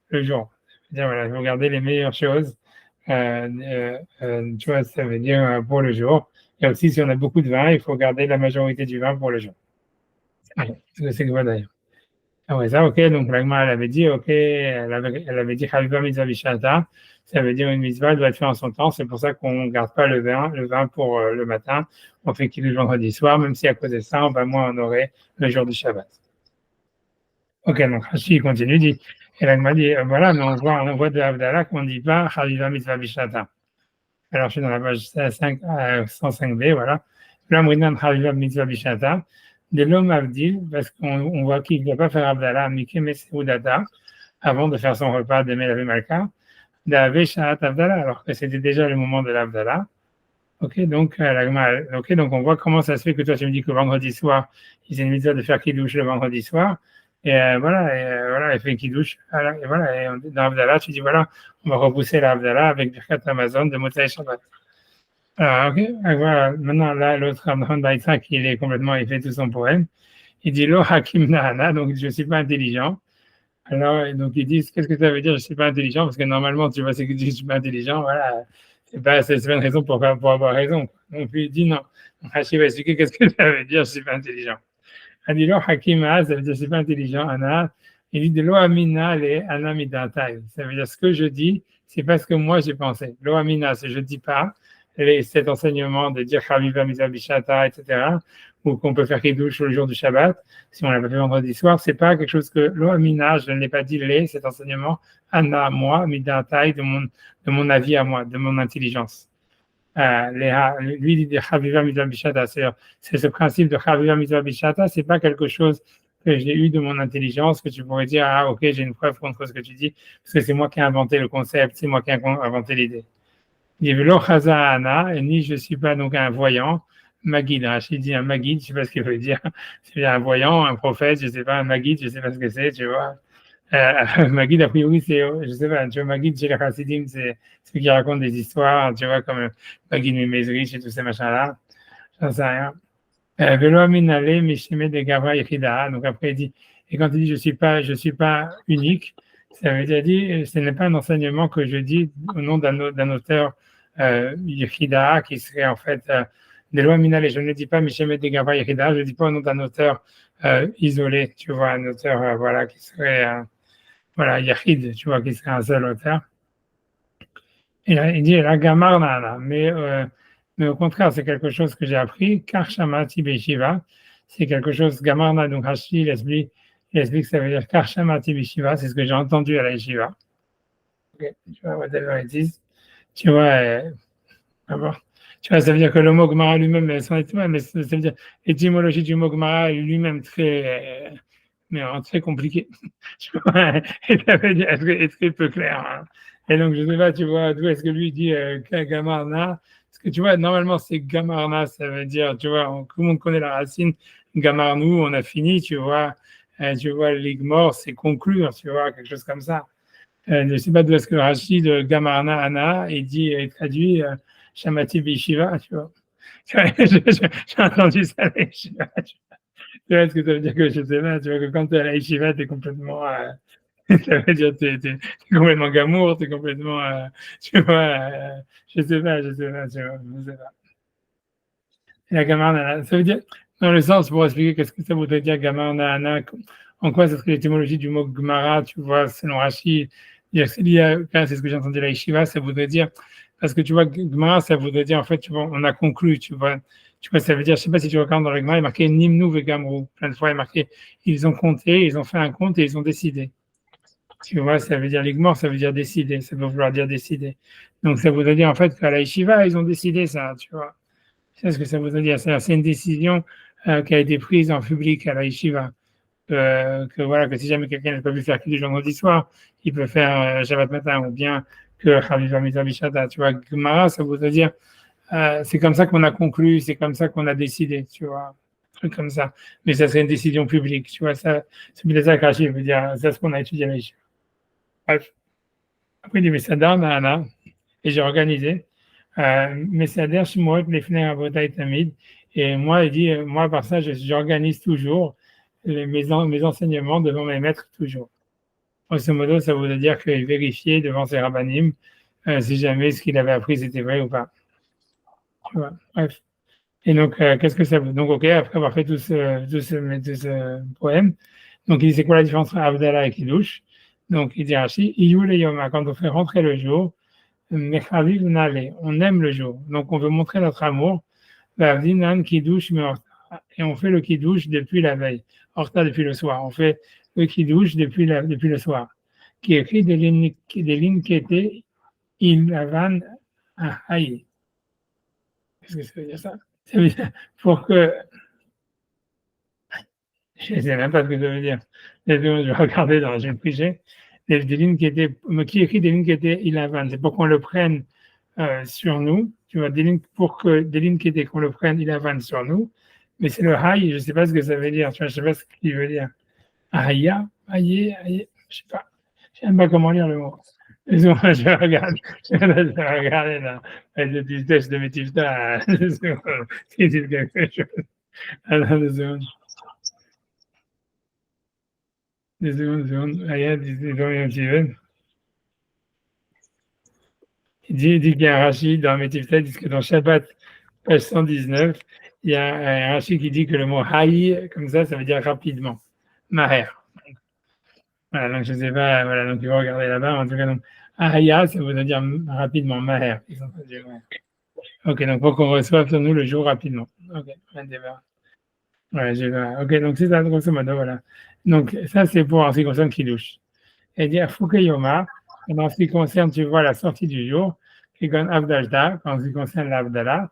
le jour. C'est-à-dire, voilà, il faut garder les meilleures choses. Tu vois, ça veut dire pour le jour. Et aussi, si on a beaucoup de vin, il faut garder la majorité du vin pour le jour. Ah, c'est quoi d'ailleurs? Ah ouais, ça, ok. Donc, l'agma, elle avait dit, ok, elle avait dit, Chaviva mitzvah bishata. Ça veut dire une mitzvah doit être faite en son temps. C'est pour ça qu'on ne garde pas le vin pour le matin. On fait qu'il le vendredi soir, même si à cause de ça, on va moins honorer le jour du Shabbat. Ok, donc Rashi continue, dit, et l'agma dit, voilà, mais on voit de l'Avdallah qu'on ne dit pas Chaviva mitzvah bishata. Alors, je suis dans la page 105b, voilà. Là, Mrinan Chaviva mitzvah bishata. De l'homme Avdil, parce qu'on voit qu'il ne doit pas faire Abdallah, Mikem Seudata, avant de faire son repas de Melavé Malka, d'Ave Shahat Abdallah, alors que c'était déjà le moment de l'Abdallah. Ok, donc, donc on voit comment ça se fait que toi tu me dis que vendredi soir, il a une mitzvah de faire Kiddush le vendredi soir, et voilà, elle fait Kiddush, et voilà, et dans l'Abdallah, tu dis voilà, on va repousser l'Abdallah avec Birkat Amazon de Motzai Shabbat. Alors, ok, voilà, maintenant là, l'autre Abraham Baïtrak, il fait tout son poème. Il dit Lo Hakim Nahana, donc je ne suis pas intelligent. Alors, donc ils disent qu'est-ce que ça veut dire je ne suis pas intelligent? Parce que normalement, tu vois, c'est que je ne suis pas intelligent, voilà. C'est pas une raison pour avoir raison. Donc il dit non. Hachi va expliquer qu'est-ce que ça veut dire je ne suis pas intelligent. Il dit Lo Hakim Nahana, ça veut dire je ne suis pas intelligent, Anna. Il dit de Lo Amina le Anna Midatai. Ça veut dire ce que je dis, c'est pas ce que moi j'ai pensé. Lo Amina, c'est je ne dis pas cet enseignement de dire Chaviva Mizabishata, etc. ou qu'on peut faire Kiddush le jour du Shabbat, si on l'a pas fait vendredi soir, c'est pas quelque chose que lo amina, je ne l'ai pas dit cet enseignement, Anna, moi, midatai, de mon avis à moi, de mon intelligence. Lui dit de Chaviva Mitzvah Bishata, c'est ce principe de Chaviva Mitzvah Bishata, c'est pas quelque chose que j'ai eu de mon intelligence, que tu pourrais dire, ah ok, j'ai une preuve contre ce que tu dis, parce que c'est moi qui ai inventé le concept, c'est moi qui ai inventé l'idée. Il dit Velo Chaza Ana, et ni je suis pas donc un voyant, Magid, Rachid dit un Magid, je sais pas ce qu'il veut dire, c'est un voyant, un prophète, je sais pas, un Magid, je sais pas ce que c'est, tu vois. Magid, a priori, c'est, je sais pas, tu vois, Magid chez les Chassidim, c'est ceux qui racontent des histoires, tu vois, comme Magid Mimezrich et tous ces machins-là, j'en sais rien. Velo Aminale, Mishime de Gavra Yechida, donc après il dit, et quand il dit je suis pas unique, ça veut dire, ce n'est pas un enseignement que je dis au nom d'un auteur Yechida, qui serait en fait des lois minales. Je ne dis pas Mishime de Gavra Yechida, je ne dis pas au nom d'un auteur isolé, tu vois, un auteur, voilà, qui serait, voilà, Yechid, tu vois, qui serait un seul auteur. Et là, il dit la Gamar Nana, mais au contraire, c'est quelque chose que j'ai appris. Karshamati Beshiva, c'est quelque chose, Gamarna, donc Hashi, il explique que ça veut dire Karshamati Beshiva, c'est ce que j'ai entendu à la Yeshiva. Okay. Tu vois, whatever it is. Tu vois, d'abord, tu vois, ça veut dire que le mot Gemara lui-même, mais ça veut dire l'étymologie du mot Gemara est lui-même très, mais très compliqué. Tu vois, et ça veut dire être très peu clair. Hein. Et donc, je ne sais pas, tu vois, d'où est-ce que lui dit Gamarna. Parce que tu vois, normalement, c'est Gamarna, ça veut dire, tu vois, tout le monde connaît la racine. Gamarnou, on a fini, tu vois, l'igmor, c'est conclure, tu vois, quelque chose comme ça. Je ne sais pas d'où est-ce que Rachid de Gamarna Anna, il traduit Shamati Bishiva, tu vois. J'ai entendu ça à la Yeshiva, tu vois ce que ça veut dire que je sais pas, tu vois, que quand tu es à la Yeshiva, tu es complètement. Ça veut dire que tu es complètement gamour, tu es complètement. Tu vois, je sais pas, tu vois, je sais pas. La Gamarna, ça veut dire, dans le sens, pour expliquer qu'est-ce que ça voudrait dire Gamarna Anna, en quoi ça serait l'étymologie du mot Gmara, tu vois, selon Rachid, c'est ce que j'ai entendu à la Yeshiva, ça voudrait dire, parce que tu vois, Gmara, ça voudrait dire, en fait, tu vois, on a conclu, tu vois, ça veut dire, je sais pas si tu regardes dans le Gmara, il est marqué Nimnu Vegamru, plein de fois, il est marqué, ils ont compté, ils ont fait un compte et ils ont décidé. Tu vois, ça veut dire l'igmor, ça veut dire décider, ça veut vouloir dire décider. Donc, ça voudrait dire, en fait, qu'à la Yeshiva, ils ont décidé ça, tu vois. C'est ce que ça voudrait dire. C'est une décision qui a été prise en public à la Yeshiva. Que voilà, que si jamais quelqu'un n'a pas pu faire Kiddush vendredi soir, il peut faire Shabbat matin, ou bien que Chaviva Mitzvah Bishata. Tu vois, Gemara, ça voudrait dire, c'est comme ça qu'on a conclu, c'est comme ça qu'on a décidé, tu vois, un truc comme ça. Mais ça serait une décision publique, tu vois, ça, c'est peut-être ça que Rachid veut dire, c'est ce qu'on a étudié à la Yeshiva. Bref. Après, il dit, mais ça donne, Anna, et j'ai organisé. Messader Shmuot Lefnei Avotai Tamid. Et moi, il dit, moi, par ça, j'organise toujours mes enseignements devant mes maîtres toujours. Grosso modo, ça voudrait dire qu'il vérifiait devant ses rabbinim si jamais ce qu'il avait appris c'était vrai ou pas. Tu vois, bref. Et donc, qu'est-ce que ça veut? Donc, ok, après avoir fait tout ce poème, donc il dit c'est quoi la différence entre Avdallah et Kiddush? Donc, il dit Rashi, Iyul et Yoma, quand on fait rentrer le jour, Mechaviv Nale, on aime le jour. Donc, on veut montrer notre amour. Vavdinan Kiddush et on fait le Kiddush depuis la veille. Horta depuis le soir. On fait le Kiddush depuis le soir. Qui écrit des lignes qui étaient il avan aïe. Qu'est-ce que ça veut dire ça? Ça veut dire pour que. Je ne sais même pas ce que ça veut dire. Je vais regarder dans le priché. Des lignes qui écrit des lignes qui étaient il avan. C'est pour qu'on le prenne sur nous, tu vois, des lignes qui étaient qu'on le prenne, il avance sur nous, mais c'est le haï, je ne sais pas ce que ça veut dire, tu vois, je ne sais pas ce qu'il veut dire. Aïe, aïe, aïe, je ne sais pas, je ne sais même pas comment lire le mot. Excuse-moi, je vais regarder là, le petit test de mes tiftas, s'il dit quelque chose. Alors, deux secondes. Aïe, dis-donc un petit peu. Il dit qu'il y a un Rachid dans Métifta, il dit que dans Shabbat, page 119, il y a un Rachid qui dit que le mot haï, comme ça veut dire rapidement. Maher. Voilà, donc je ne sais pas, voilà, donc il va regarder là-bas. En tout cas, donc, Ahaya, ça veut dire rapidement, Maher. Ok, donc pour qu'on reçoive sur nous le jour rapidement. Ok, un débat. Ouais, ok, donc c'est ça, grosso modo, voilà. Donc, ça, c'est pour en ce qui concerne Kiddush. Et dire Fukeyoma, en ce qui concerne, tu vois, la sortie du jour, Kigon Avdalta, en ce qui concerne l'Avdallah,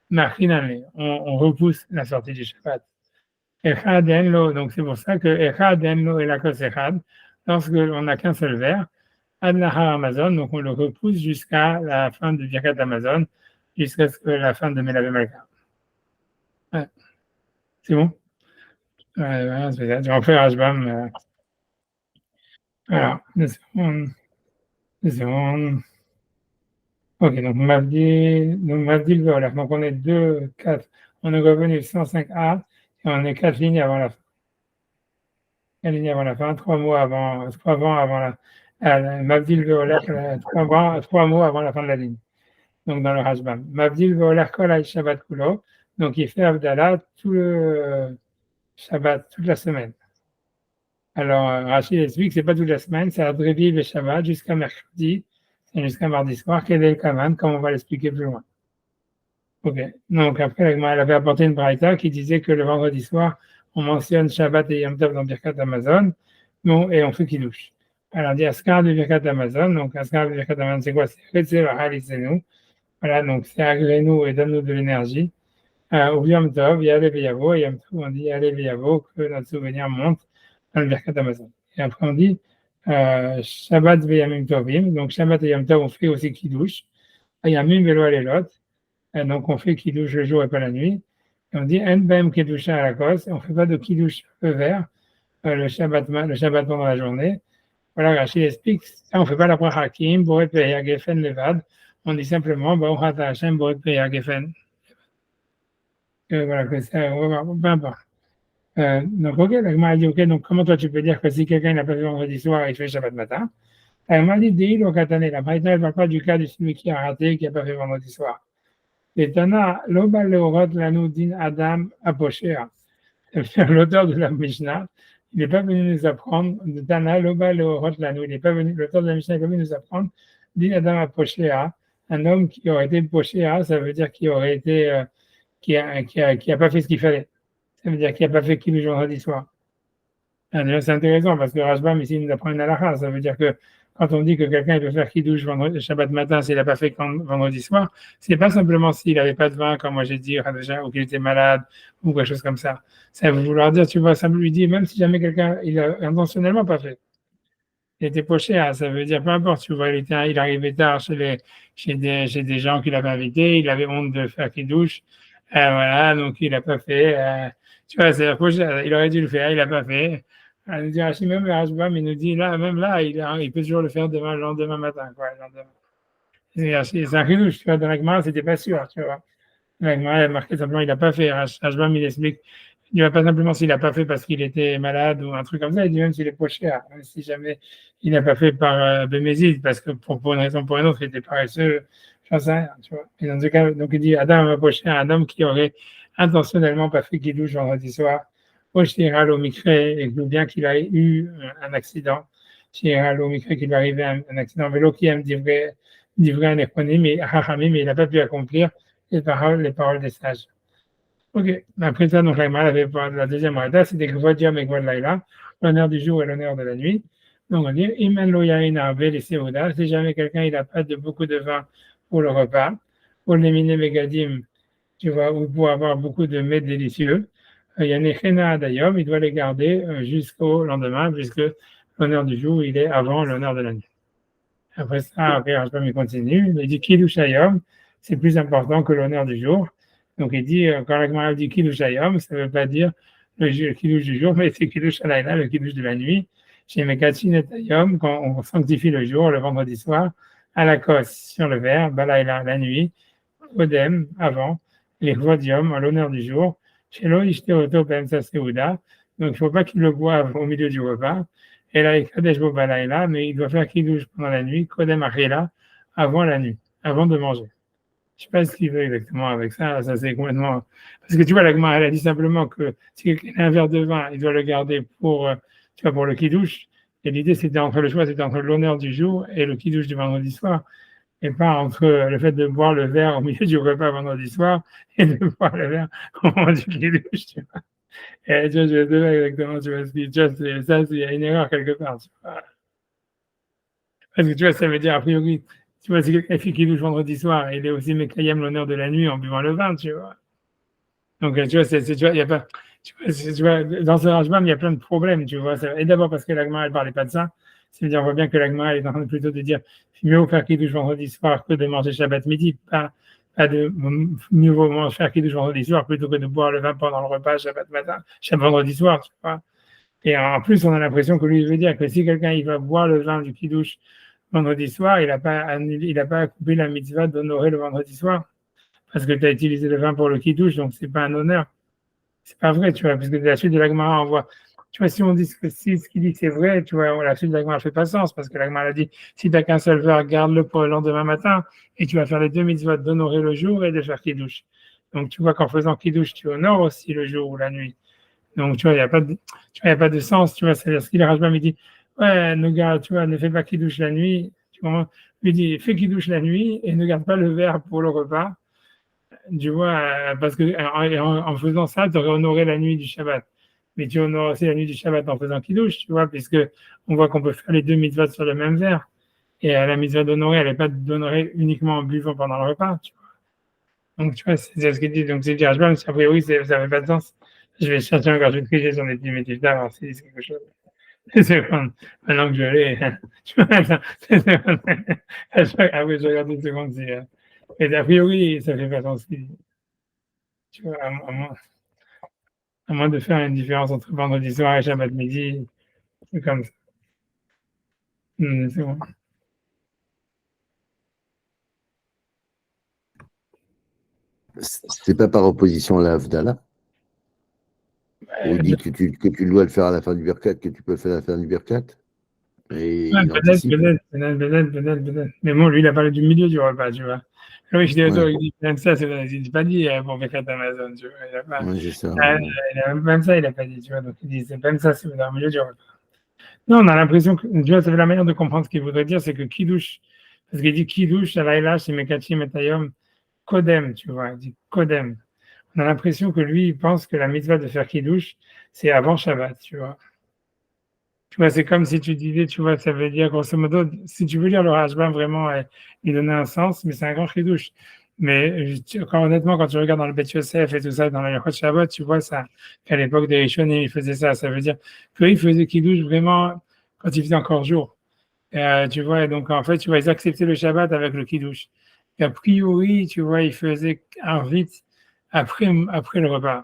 Machinale, on repousse la sortie du Shabbat. Echad Enlo, donc c'est pour ça que Echad Enlo et la cause Echad, lorsque on n'a qu'un seul verre, Ad Lahar Amazon, donc on le repousse jusqu'à la fin du Birkat Amazon, jusqu'à la fin de Melavé Malka. Ouais, c'est bon? Ouais, c'est ça. On fait Rashbam. Alors, 2 secondes, 2 secondes. Ok, donc Mavdil Veolar. Donc on est 2, 4. On est revenu 105A et on est 4 lignes avant la fin. 4 lignes avant la fin, 3 mots avant, 3 mots avant la Mavdil Veolar, 3 mots avant la fin de la ligne. Donc dans le Rashbam. Mavdil Veolar Kol Shabbat Kulo. Donc il fait Abdallah tout le Shabbat, toute la semaine. Alors, Rachid explique que c'est pas toute la semaine, c'est Adrevi le Shabbat jusqu'à mercredi, c'est jusqu'à mardi soir, quel est le Kaman, comme on va l'expliquer plus loin. Ok. Donc après, elle avait apporté une braïta qui disait que le vendredi soir, on mentionne Shabbat et Yom Tov dans Birkat Amazon, non, et on fait Kiddush. Alors, on dit Askar de Birkat Amazon, donc Askar de Birkat Amazon, c'est quoi? C'est Retzel Halisenu. Voilà, donc c'est agrée-nous et donne-nous de l'énergie. Au Yom Tov, Yale Veyavo, et Yom Tov, on dit Yale Veyavo, que notre souvenir monte dans le Birkat Amazon. Et après, on dit Shabbat Veyamim Tovim, donc Shabbat et Yom Tov, on fait aussi Kiddush. Yamim Velo Alelot, donc on fait Kiddush le jour et pas la nuit. Et on dit En Bem Kiddusha à la cause, on ne fait pas de Kiddush feu vert le Shabbat pendant la journée. Voilà, Rachid explique, ça on ne fait pas la bracha Hakim, Boret Peya Gefen Levad, on dit simplement Baruch Ata Hashem Boret Peya Gefen. Voilà, que ça, peu importe. Donc, ok, la Gemara dit, ok, donc comment toi tu peux dire que si quelqu'un n'a pas fait vendredi soir, il fait Shabbat matin? La Gemara dit, Deil au Katané, la Braïta ne parle pas du cas de celui qui a raté, qui n'a pas fait vendredi soir. Et Tana, Loba Leorot Lanu Din Adam Aposhea, l'auteur de la Mishnah, il n'est pas venu nous apprendre, de Tana, Loba Leorot Lanu, il n'est pas venu, l'auteur de la Mishnah n'est pas venu nous apprendre, Din Adam Aposhea, un homme qui aurait été Poshea, ça veut dire qu'il aurait été, qui a pas fait ce qu'il fallait. Ça veut dire qu'il n'a pas fait Kiddush vendredi soir. C'est intéressant parce que Rashbam ici nous apprend une halakha. Ça veut dire que quand on dit que quelqu'un peut faire Kiddush Shabbat matin s'il n'a pas fait vendredi soir, c'est pas simplement s'il n'avait pas de vin, comme moi j'ai dit, ou qu'il était malade ou quelque chose comme ça. Ça veut vouloir dire, tu vois, ça lui dit, même si jamais quelqu'un, il a intentionnellement pas fait. Il était poché, hein, ça veut dire peu importe, tu vois, il arrivait tard chez des gens qu'il avait invités, il avait honte de faire Kiddush, voilà, donc il n'a pas fait. Tu vois, c'est poché, il aurait dû le faire, il n'a pas fait. Il nous dit, même Rashbam, il nous dit, là, même là, il peut toujours le faire le lendemain matin, quoi, le lendemain. C'est un Kiddush, tu vois, dans la Gemara, c'était pas sûr, tu vois. La Gemara, il a marqué simplement, il n'a pas fait. Rashbam, il explique, il ne va pas simplement s'il n'a pas fait parce qu'il était malade ou un truc comme ça, il dit même s'il est pas cher, même si jamais il n'a pas fait par Bémézide, parce que pour une raison ou pour une autre, il était paresseux, j'en sais rien, tu vois. Et dans ce cas, donc il dit Adam va pocher un homme qui aurait intentionnellement pas fait Kiddush vendredi soir, Oshira l'omikre, et bien qu'il ait eu un accident, Shira l'omikre, qu'il lui arrivait un accident en vélo qui aime livrer un économie, mais il n'a pas pu accomplir les paroles des sages. Ok, après ça, donc la deuxième rada, c'était Gvodium et Gvodlaïla, l'honneur du jour et l'honneur de la nuit. Donc on dit, Imen loyain arbe les seuda, si jamais quelqu'un il n'a pas de beaucoup de vin pour le repas, pour l'éminer megadim, tu vois, ou pour avoir beaucoup de mets délicieux, il y a des chena d'ayom, il doit les garder jusqu'au lendemain, puisque l'honneur du jour, il est avant l'honneur de la nuit. Après ça, après, il continue, il dit Kiddush Hayom, c'est plus important que l'honneur du jour. Donc il dit, quand la Gemara dit Kiddush Hayom, ça ne veut pas dire le Kiddush du jour, mais c'est Kiddush Halayla, le Kiddush de la nuit. Chez Mekatsin et Hayom, quand on sanctifie le jour, le vendredi soir, à la cosse, sur le verre, Balayla, la nuit, Odem, avant, les Vodium, à l'honneur du jour, chez Lo Ishteoto Pemsa Seuda, donc il ne faut pas qu'il le boive au milieu du repas. Et là, Kadesh Bo Balayla, mais il doit faire Kiddush pendant la nuit, Kodem Achela, avant la nuit, avant de manger. Je ne sais pas ce qu'il veut exactement avec ça, ça c'est complètement. Parce que tu vois, la Gemara, elle a dit simplement que si quelqu'un a un verre de vin, il doit le garder pour, tu vois, pour le Kiddush. Et l'idée, c'était le choix, c'était entre l'honneur du jour et le Kiddush du vendredi soir. Et pas entre le fait de boire le verre au milieu du repas vendredi soir et de boire le verre au moment du Kiddush, tu vois. Et tu vois, je sais pas exactement, tu vois, tu vois, ça, il y a une erreur quelque part, tu vois. Parce que tu vois, ça veut dire, a priori, tu vois, si quelqu'un fait qui douche vendredi soir, il est aussi Mekayem l'honneur de la nuit en buvant le vin, tu vois. Donc, tu vois, tu vois, il y a pas, tu vois, dans ce Rajbam, il y a plein de problèmes, tu vois. Et d'abord parce que l'Agma, elle parlait pas de ça. C'est-à-dire, on voit bien que l'Agma, elle est en train plutôt de dire, mieux vaut faire qui douche vendredi soir que de manger Shabbat midi, pas de, mieux vaut faire qui douche vendredi soir plutôt que de boire le vin pendant le repas Shabbat matin, Shabbat vendredi soir, tu vois. Et en plus, on a l'impression que lui, il veut dire que si quelqu'un, il va boire le vin du kiddush vendredi soir, il n'a pas annulé, il n'a pas accompli la mitzvah d'honorer le vendredi soir. Parce que tu as utilisé le vin pour le kiddush, donc c'est pas un honneur. C'est pas vrai, tu vois, parce que la suite de l'Agmara, on voit, tu vois, si on dit que si ce qu'il dit c'est vrai, tu vois, la suite de l'Agmara fait pas sens, parce que l'Agmara a dit, si tu n'as qu'un seul verre, garde-le pour le lendemain matin, et tu vas faire les deux mitzvot d'honorer le jour et de faire kiddush. Donc tu vois qu'en faisant kiddush, tu honores aussi le jour ou la nuit. Donc tu vois, il n'y a pas de, tu vois, il y a pas de sens, tu vois, c'est-à-dire ce qu'il Rajbam, il dit, ouais, ne garde, tu vois, ne fais pas kiddush la nuit, tu vois, lui dit, fais kiddush la nuit et ne garde pas le verre pour le repas. Tu vois, parce que en faisant ça, tu aurais honoré la nuit du Shabbat. Mais tu honores aussi la nuit du Shabbat en faisant kiddush, tu vois, puisque on voit qu'on peut faire les deux mitzvahs sur le même verre. Et la mitzvah d'honorer, elle n'est pas d'honorer uniquement en buvant pendant le repas, tu vois. Donc, tu vois, c'est ce qu'il dit. Donc, c'est dire, même si a priori, ça n'avait pas de sens. Je vais chercher encore, je vais tricher sur les petits métiers là, voir si c'est quelque chose. C'est bon. Maintenant que je l'ai, tu vois, attends, ah oui, je regarde une seconde si, et a priori, ça fait pas sens. Tu vois, à moins de faire une différence entre vendredi soir et Shabbat midi, c'est comme ça. C'est bon. C'est pas par opposition à la Havdalah, où il dit que tu dois le faire à la fin du Birkat, que tu peux le faire à la fin du Birkat, et il anticipe. Peut-être. Mais bon, lui, il a parlé du milieu du repas, tu vois. Oui, je dis, Ouais, il dit même ça, il n'a pas dit pour Birkat Amazon, tu vois. Il a pas, ouais, c'est ça. Ouais. même ça, il n'a pas dit, tu vois. Donc, il dit, c'est même ça, c'est dans le milieu du repas. Non, on a l'impression que, tu vois, c'est la manière de comprendre ce qu'il voudrait dire, c'est que Kiddush, parce qu'il dit Kiddush, Alayla, Shemekachim et Kodem, tu vois. Il dit Kodem. On a l'impression que lui, il pense que la mitzvah de faire Kiddush, c'est avant Shabbat, tu vois. Tu vois, c'est comme si tu disais, tu vois, ça veut dire, grosso modo, si tu veux lire le Rashbam vraiment et lui donner un sens, mais c'est un grand Kiddush. Mais honnêtement, quand tu regardes dans le Bet Yosef et tout ça, dans le Yachot Shabbat, tu vois ça, qu'à l'époque des Rishonim, ils faisaient ça. Ça veut dire qu'ils faisaient Kiddush vraiment quand il faisait encore jour. Tu vois, et donc en fait, tu vois, ils acceptaient le Shabbat avec le Kiddush. Et a priori, tu vois, ils faisaient un rite après le repas.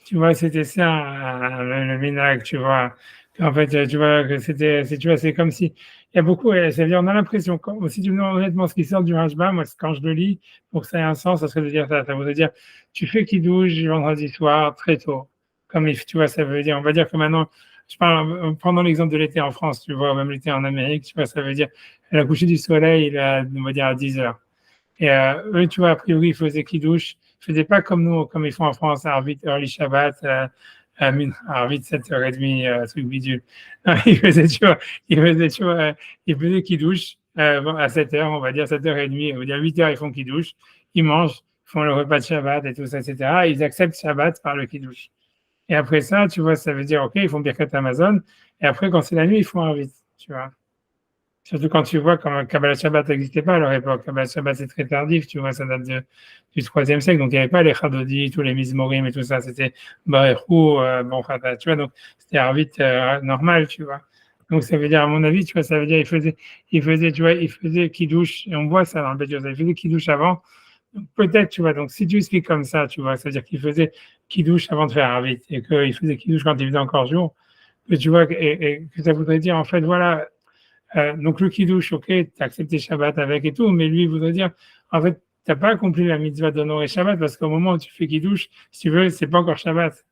Tu vois, c'était ça, le minag, tu vois. En fait, tu vois, que tu vois, c'est comme si, il y a beaucoup, ça veut dire, on a l'impression, si tu me demandes honnêtement ce qui sort du Rashba, moi, quand je le lis, pour que ça ait un sens, ça serait de dire ça. Ça voudrait dire, tu fais kidouche vendredi soir, très tôt. Comme, tu vois, ça veut dire, on va dire que maintenant, je parle, prenons l'exemple de l'été en France, tu vois, même l'été en Amérique, tu vois, ça veut dire, la coucher du soleil, on va dire, à 10 heures. Et eux, tu vois, a priori, ils faisaient kidouche. Ils faisaient pas comme nous, comme ils font en France, à Arvit, Early Shabbat, à Arvit 7h30, truc bidule. Non, ils faisaient kidouche à 7h, on va dire 7h30, on va dire 8h, ils font kidouche. Ils mangent, ils font le repas de Shabbat et tout ça, etc. Et ils acceptent Shabbat par le kidouche. Et après ça, tu vois, ça veut dire, OK, ils font Birkat Amazon. Et après, quand c'est la nuit, ils font Arvit, tu vois. Surtout quand tu vois quand Kabbalah Shabbat n'existait pas à leur époque. Kabbalah Shabbat, c'est très tardif, tu vois, ça date du 3e siècle. Donc, il n'y avait pas les Chadodi, tous les Mizmorim et tout ça. C'était Barechou, bon, tu vois, donc c'était Arvit normal, tu vois. Donc, ça veut dire, à mon avis, tu vois, ça veut dire, tu vois, il faisait Kiddush, et on voit ça dans le Beth Yosef, il faisait Kiddush avant. Donc, peut-être, tu vois, donc si tu expliques comme ça, tu vois, c'est-à-dire qu'il faisait Kiddush avant de faire Arvit, et qu'il faisait Kiddush quand il faisait encore jour, que tu vois, et que ça voudrait dire, en fait, voilà, donc le kiddush, ok, tu as accepté Shabbat avec et tout, mais lui, il voudrait dire, en fait, tu n'as pas accompli la mitzvah d'honorer Shabbat parce qu'au moment où tu fais kiddush, si tu veux, c'est pas encore Shabbat.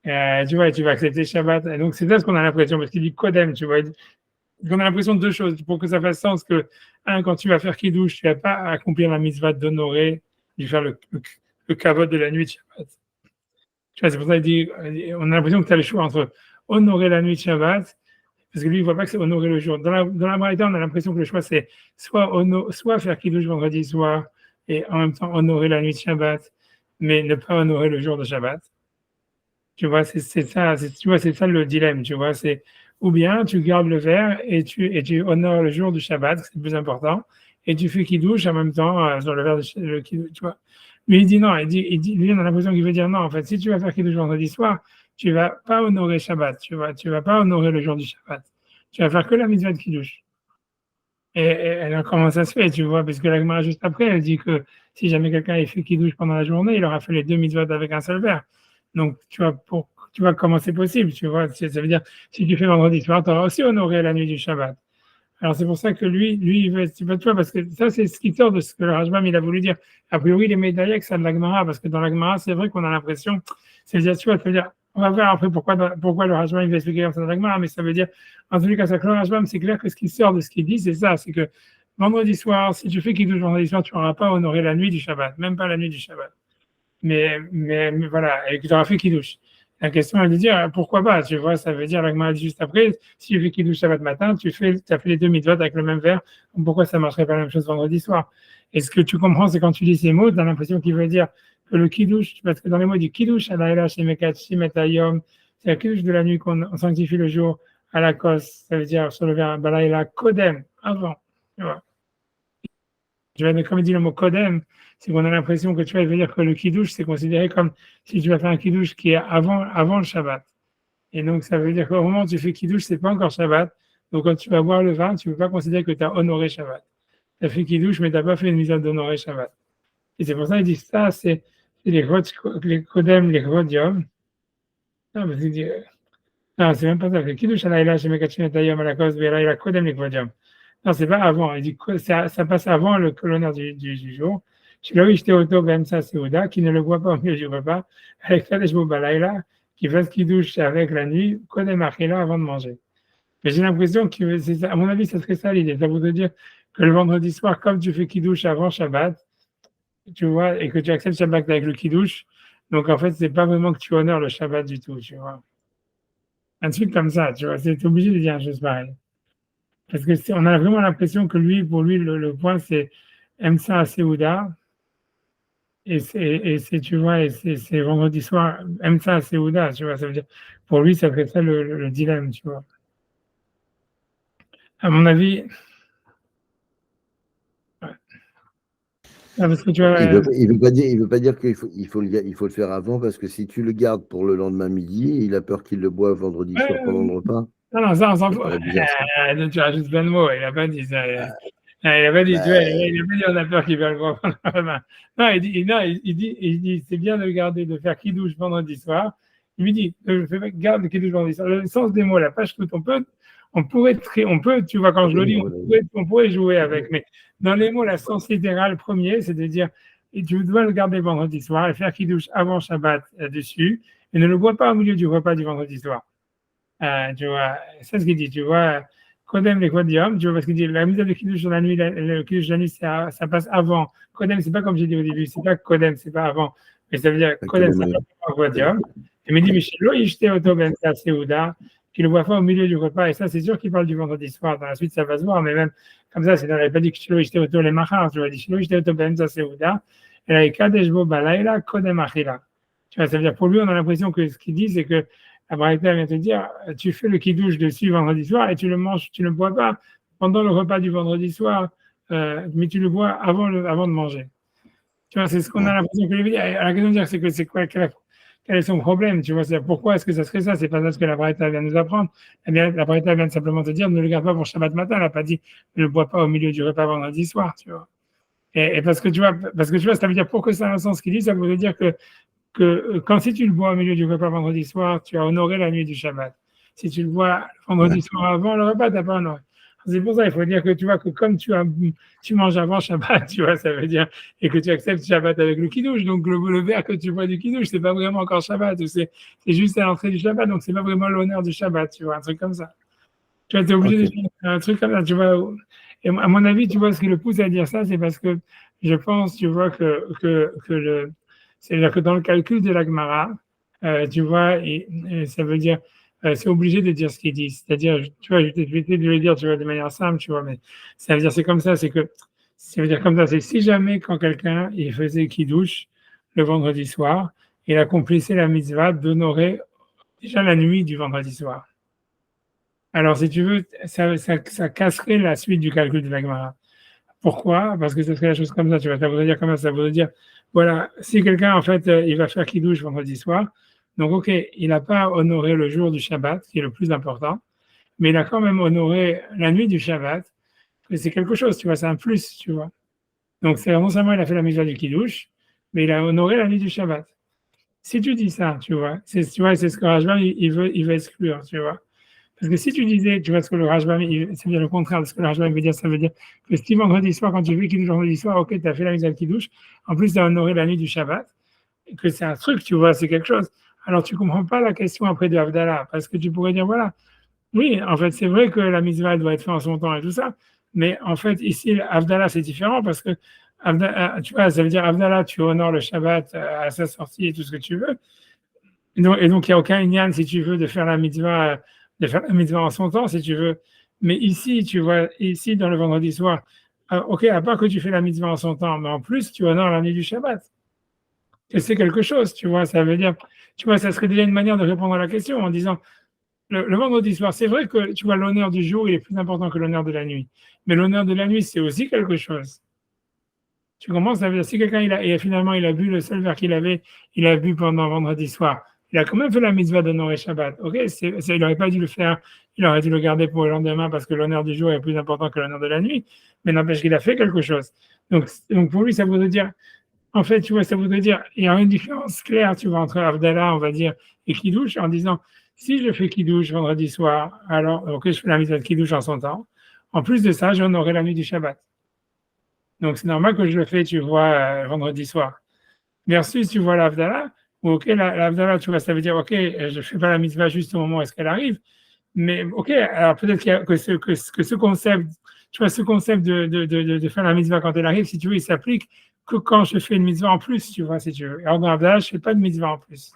Tu vois, tu vas accepter Shabbat. Et donc c'est ça ce qu'on a l'impression, parce qu'il dit Kodem, tu vois. On a l'impression de deux choses, pour que ça fasse sens que, un, quand tu vas faire kiddush, tu vas pas accomplir la mitzvah d'honorer, de faire le kavod de la nuit de Shabbat. Tu vois, c'est pour ça qu'il dit, on a l'impression que tu as le choix entre honorer la nuit de Shabbat. Parce que lui, il ne voit pas que c'est honorer le jour. Dans la Braïta, on a l'impression que le choix, c'est soit faire kiddush vendredi soir et en même temps honorer la nuit de Shabbat, mais ne pas honorer le jour de Shabbat. Tu vois, c'est ça, tu vois, c'est ça le dilemme, tu vois, c'est ou bien tu gardes le verre et tu honores le jour du Shabbat, c'est le plus important, et tu fais kiddush en même temps sur le verre le kiddush, tu vois. Lui, il dit non, lui, on a l'impression qu'il veut dire non, en fait, si tu vas faire kiddush vendredi soir, tu vas pas honorer Shabbat, tu vas pas honorer le jour du Shabbat. Tu vas faire que la mitzvah de kiddush. Et alors, comment ça se fait, tu vois, parce que la Gemara, juste après, elle dit que si jamais quelqu'un a fait kiddush pendant la journée, il aura fait les deux mitzvot avec un seul verre. Donc, tu vois comment c'est possible, tu vois. Ça veut dire, si tu fais vendredi soir, tu auras aussi honoré la nuit du Shabbat. Alors, c'est pour ça que lui, il veut, tu vois, parce que ça, c'est ce qui sort de ce que le Rajbam, il a voulu dire. A priori, les médaillés, ça de la Gemara, parce que dans la Gemara, c'est vrai qu'on a l'impression, c'est-à-dire, tu vois, ça veut dire, on va voir après pourquoi le Rajbam, il va expliquer comme ça dans la Gemara, mais ça veut dire, en tout cas, ça, que le Rajbam, c'est clair que ce qui sort de ce qu'il dit, c'est ça, c'est que vendredi soir, si tu fais kiddush vendredi soir, tu n'auras pas honoré la nuit du Shabbat, même pas la nuit du Shabbat. Mais voilà, et que tu auras fait kiddush. La question est de dire pourquoi pas, tu vois, ça veut dire, la Gemara dit juste après, si tu fais kiddush Shabbat matin, tu as fait les deux mitzvot avec le même verre, pourquoi ça ne marcherait pas la même chose vendredi soir? Et ce que tu comprends, c'est quand tu lis ces mots, tu as l'impression qu'il veut dire que le kiddush, parce que dans les mots du kiddush, alayla, shemekatshi, metayom, c'est le kiddush de la nuit qu'on sanctifie le jour à la cause, ça veut dire sur le verbe balayla, kodem, avant, tu vois. Comme il dit le mot kodem, c'est qu'on a l'impression que tu vas dire que le kiddush, c'est considéré comme si tu vas faire un kiddush qui est avant le Shabbat. Et donc, ça veut dire qu'au moment où tu fais kiddush, c'est pas encore Shabbat. Donc, quand tu vas boire le vin, tu ne peux pas considérer que tu as honoré Shabbat. Tu as fait kiddush, mais tu n'as pas fait une mise d'honorer Shabbat. Et c'est pour ça qu'ils disent ça, c'est les kodem, les chvodium. Non, mais non, c'est même pas ça. Kiddush alayla, shemekatchin etayom à la cause, velayla kodem les chvodium. Non, c'est pas avant. Il dit que ça passe avant le l'honneur du jour. Shelo ishte oto be'emtsa seuda, qui ne le voit pas au milieu du repas, avec Kadesh bo balayla, qui fasse kiddush avec la nuit, kodem achila avant de manger. Mais j'ai l'impression que c'est ça, à mon avis, ça serait ça l'idée. Ça voudrait dire que le vendredi soir, comme tu fais kiddush avant Shabbat, tu vois, et que tu acceptes Shabbat avec le kiddush, donc en fait, c'est pas vraiment que tu honores le Shabbat du tout, tu vois. Un truc comme ça, tu vois, c'est obligé de dire une chose pareille. Parce que on a vraiment l'impression que pour lui, le point, c'est Emsa Seouda. Et c'est, tu vois, et c'est vendredi soir, Emsa Seouda, tu vois, ça veut dire, pour lui, ça fait ça le dilemme, tu vois. À mon avis, ouais. Parce que tu vois, Il veut pas dire qu'il faut, il faut le faire avant, parce que si tu le gardes pour le lendemain midi, il a peur qu'il le boive vendredi soir pendant le repas. non, ça, on s'en Ça fout. paraît bizarre, ça. Tu rajoutes plein de mots, il n'a pas dit ça. Il n'a pas dit, tu vois, il a pas dit on a peur qu'il va le voir pendant la main. Non, il dit, c'est bien de garder, de faire kidouche vendredi soir. Il lui dit, garde kidouche vendredi soir. Le sens des mots, la page toute, on peut, tu vois, quand je le lis, on pourrait jouer avec, mais dans les mots, la sens littérale premier, c'est de dire, et tu dois le garder vendredi soir et faire kidouche avant Shabbat dessus, et ne le bois pas au milieu du repas du vendredi soir. Tu vois, c'est ce qu'il dit, tu vois, Kodem les Kodium, tu vois, parce qu'il dit la mise de Kiddush sur la nuit, le Kiddush de la nuit, ça passe avant. Kodem, c'est pas comme j'ai dit au début, c'est pas Kodem, c'est pas avant, mais ça veut dire Kodem, ça passe avant Kodium. Il me dit, mais chez Lo Yishte Oto Ben Seouda, qu'il ne voit pas au milieu du repas, et ça, c'est sûr qu'il parle du vendredi soir, dans la suite, ça va se voir, mais même comme ça, il n'avait pas dit que chez Lo Yishte Oto les Machar, tu vois, il dit chez Lo Yishte Oto Ben Seouda, et là, Kadesh Bo Balayla, Kodem Achila. Tu vois, ça veut dire, pour lui, on a l'impression que ce qu'il dit, c'est que la Braïta vient te dire, tu fais le kiddush dessus vendredi soir et tu le manges, tu ne le bois pas pendant le repas du vendredi soir, mais tu le bois avant de manger. Tu vois, c'est ce qu'on a l'impression que lui dit. La question de dire, c'est que c'est quoi, quel est son problème, tu vois, c'est pourquoi est-ce que ça serait ça? C'est pas ça ce que la Braïta vient nous apprendre. Eh bien, la Braïta vient simplement te dire, ne le garde pas pour Shabbat matin, elle n'a pas dit, ne le bois pas au milieu du repas vendredi soir, tu vois. Et parce que tu vois, ça veut dire, pour que ça ait un sens qu'il dit, ça veut dire que quand si tu le bois au milieu du repas vendredi soir, tu as honoré la nuit du Shabbat. Si tu le bois vendredi soir avant le repas, tu n'as pas honoré. C'est pour ça, il faut dire que tu vois que comme tu manges avant Shabbat, tu vois, ça veut dire, et que tu acceptes Shabbat avec le kiddush, donc le verre que tu bois du kiddush, c'est pas vraiment encore Shabbat, c'est juste à l'entrée du Shabbat, donc c'est pas vraiment l'honneur du Shabbat, tu vois, un truc comme ça. Tu vois, tu es obligé de dire un truc comme ça, tu vois. Et à mon avis, tu vois, ce qui le pousse à dire ça, c'est parce que je pense, tu vois, c'est-à-dire que dans le calcul de la Gemara, tu vois, et ça veut dire, c'est obligé de dire ce qu'il dit. C'est-à-dire, tu vois, je vais essayer de le dire, tu vois, de manière simple, tu vois, mais ça veut dire, c'est comme ça, c'est que, ça veut dire comme ça, c'est si jamais quand quelqu'un, il faisait kiddush le vendredi soir, il accomplissait la mitzvah d'honorer déjà la nuit du vendredi soir. Alors, si tu veux, ça casserait la suite du calcul de la Gemara. Pourquoi? Parce que ça serait la chose comme ça, tu vois. Ça voudrait dire comment ça voudrait dire, voilà, si quelqu'un, en fait, il va faire kidouche vendredi soir, donc, ok, il n'a pas honoré le jour du Shabbat, qui est le plus important, mais il a quand même honoré la nuit du Shabbat, et c'est quelque chose, tu vois, c'est un plus, tu vois. Donc, c'est non seulement il a fait la mitzvah du kidouche, mais il a honoré la nuit du Shabbat. Si tu dis ça, tu vois, c'est ce que Rajban, il veut exclure, tu vois. Parce que si tu disais, tu vois, ce que le Rajban, ça veut dire le contraire de ce que le Rajban veut dire, ça veut dire que si vendredi soir, quand tu fais kidouche vendredi soir, ok, tu as fait la mitzvah de kidouche, en plus tu as honoré la nuit du Shabbat, et que c'est un truc, tu vois, c'est quelque chose. Alors tu comprends pas la question après de Havdalah, parce que tu pourrais dire, voilà, oui, en fait, c'est vrai que la mitzvah doit être faite en son temps et tout ça, mais en fait, ici, Havdalah, c'est différent parce que, tu vois, ça veut dire Havdalah, tu honores le Shabbat à sa sortie et tout ce que tu veux. Et donc, il n'y a aucun inyan, si tu veux, de faire la mitzvah en son temps, si tu veux. Mais ici, tu vois, ici, dans le vendredi soir, ok, à part que tu fais la mitzvah en son temps, mais en plus, tu honores la nuit du Shabbat. Et c'est quelque chose, tu vois, ça veut dire, tu vois, ça serait déjà une manière de répondre à la question en disant, le vendredi soir, c'est vrai que tu vois, l'honneur du jour, il est plus important que l'honneur de la nuit. Mais l'honneur de la nuit, c'est aussi quelque chose. Tu comprends? Ça veut dire, si quelqu'un, et finalement, il a bu le seul verre qu'il avait, il a bu pendant vendredi soir. Il a quand même fait la mitzvah d'honorer Shabbat. Ok, il n'aurait pas dû le faire, il aurait dû le garder pour le lendemain parce que l'honneur du jour est plus important que l'honneur de la nuit. Mais n'empêche qu'il a fait quelque chose. Donc pour lui, ça voudrait dire, en fait, tu vois, ça voudrait dire, il y a une différence claire, tu vois, entre Avdallah, on va dire, et Kiddush, en disant, si je fais Kiddush vendredi soir, alors, ok, je fais la mitzvah de Kiddush en son temps. En plus de ça, j'honorerai la nuit du Shabbat. Donc, c'est normal que je le fais, tu vois, vendredi soir. Versus, tu vois l'Avdallah, ou ok, l'Avdallah, tu vois, ça veut dire, ok, je ne fais pas la mitzvah juste au moment où est-ce qu'elle arrive, mais ok, alors peut-être que ce concept, tu vois, ce concept de faire la mitzvah quand elle arrive, si tu veux, il s'applique que quand je fais une mitzvah en plus, tu vois, si tu veux. Alors dans Avdallah, je ne fais pas de mitzvah en plus.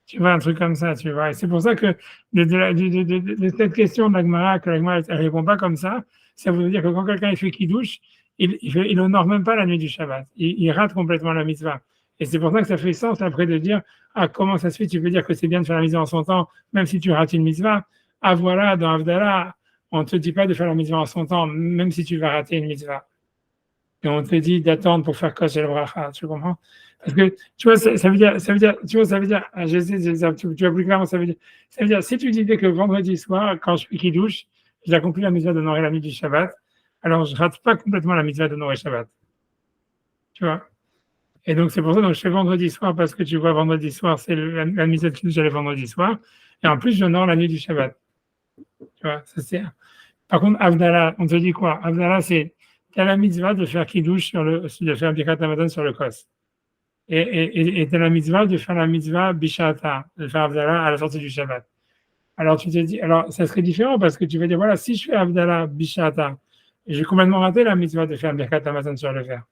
Tu vois, un truc comme ça, tu vois. Et c'est pour ça que de cette question de l'Agmara, que l'Agmara ne répond pas comme ça veut dire que quand quelqu'un il fait kidouche, il honore même pas la nuit du Shabbat. Il rate complètement la mitzvah. Et c'est pour ça que ça fait sens après de dire, ah, comment ça se fait, tu peux dire que c'est bien de faire la mitzvah en son temps, même si tu rates une mitzvah. Ah, voilà, dans Avdallah, on ne te dit pas de faire la mitzvah en son temps, même si tu vas rater une mitzvah. Et on te dit d'attendre pour faire Kosh el Bracha, tu comprends? Parce que, tu vois, tu vois, ça veut dire, tu vois plus clairement, ça veut dire, si tu disais que vendredi soir, quand je suis kidouche, j'ai accompli la mitzvah d'honorer la nuit du Shabbat, alors je rate pas complètement la mitzvah d'honorer Shabbat. Tu vois? Et donc, c'est pour ça que je fais vendredi soir, parce que tu vois, vendredi soir, c'est la mitzvah de kidouche, j'allais vendredi soir. Et en plus, j'honore la nuit du Shabbat. Tu vois, ça c'est. Par contre, Avdallah, on te dit quoi? Avdallah, c'est, tu as la mitzvah de faire kidouche de faire Birkat Hamazon sur le kos. Et tu as la mitzvah de faire la mitzvah bishata, de faire Avdallah à la sortie du Shabbat. Alors tu te dis, alors ça serait différent parce que tu vas dire, voilà, si je fais Avdallah bishata, j'ai complètement raté la mitzvah de faire Birkat Hamazon sur le fer.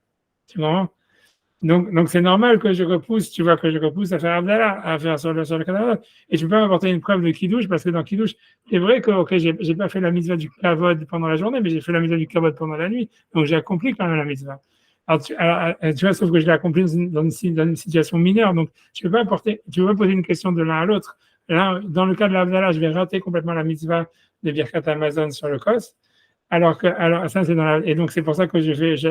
Tu comprends? Donc c'est normal que je repousse, tu vois, que je repousse à faire Abdallah, à faire sur le canal. Et je peux pas m'apporter une preuve de Kiddush, parce que dans Kiddush, c'est vrai que, ok, j'ai pas fait la mitzvah du Kavod pendant la journée, mais j'ai fait la mitzvah du Kavod pendant la nuit. Donc j'ai accompli quand même la mitzvah. Tu vois, sauf que je l'ai accompli dans une situation mineure. Donc tu peux pas poser une question de l'un à l'autre. Là, dans le cas de l'Abdallah, je vais rater complètement la mitzvah de Birkat Hamazon sur le Kos. Alors ça, et donc c'est pour ça que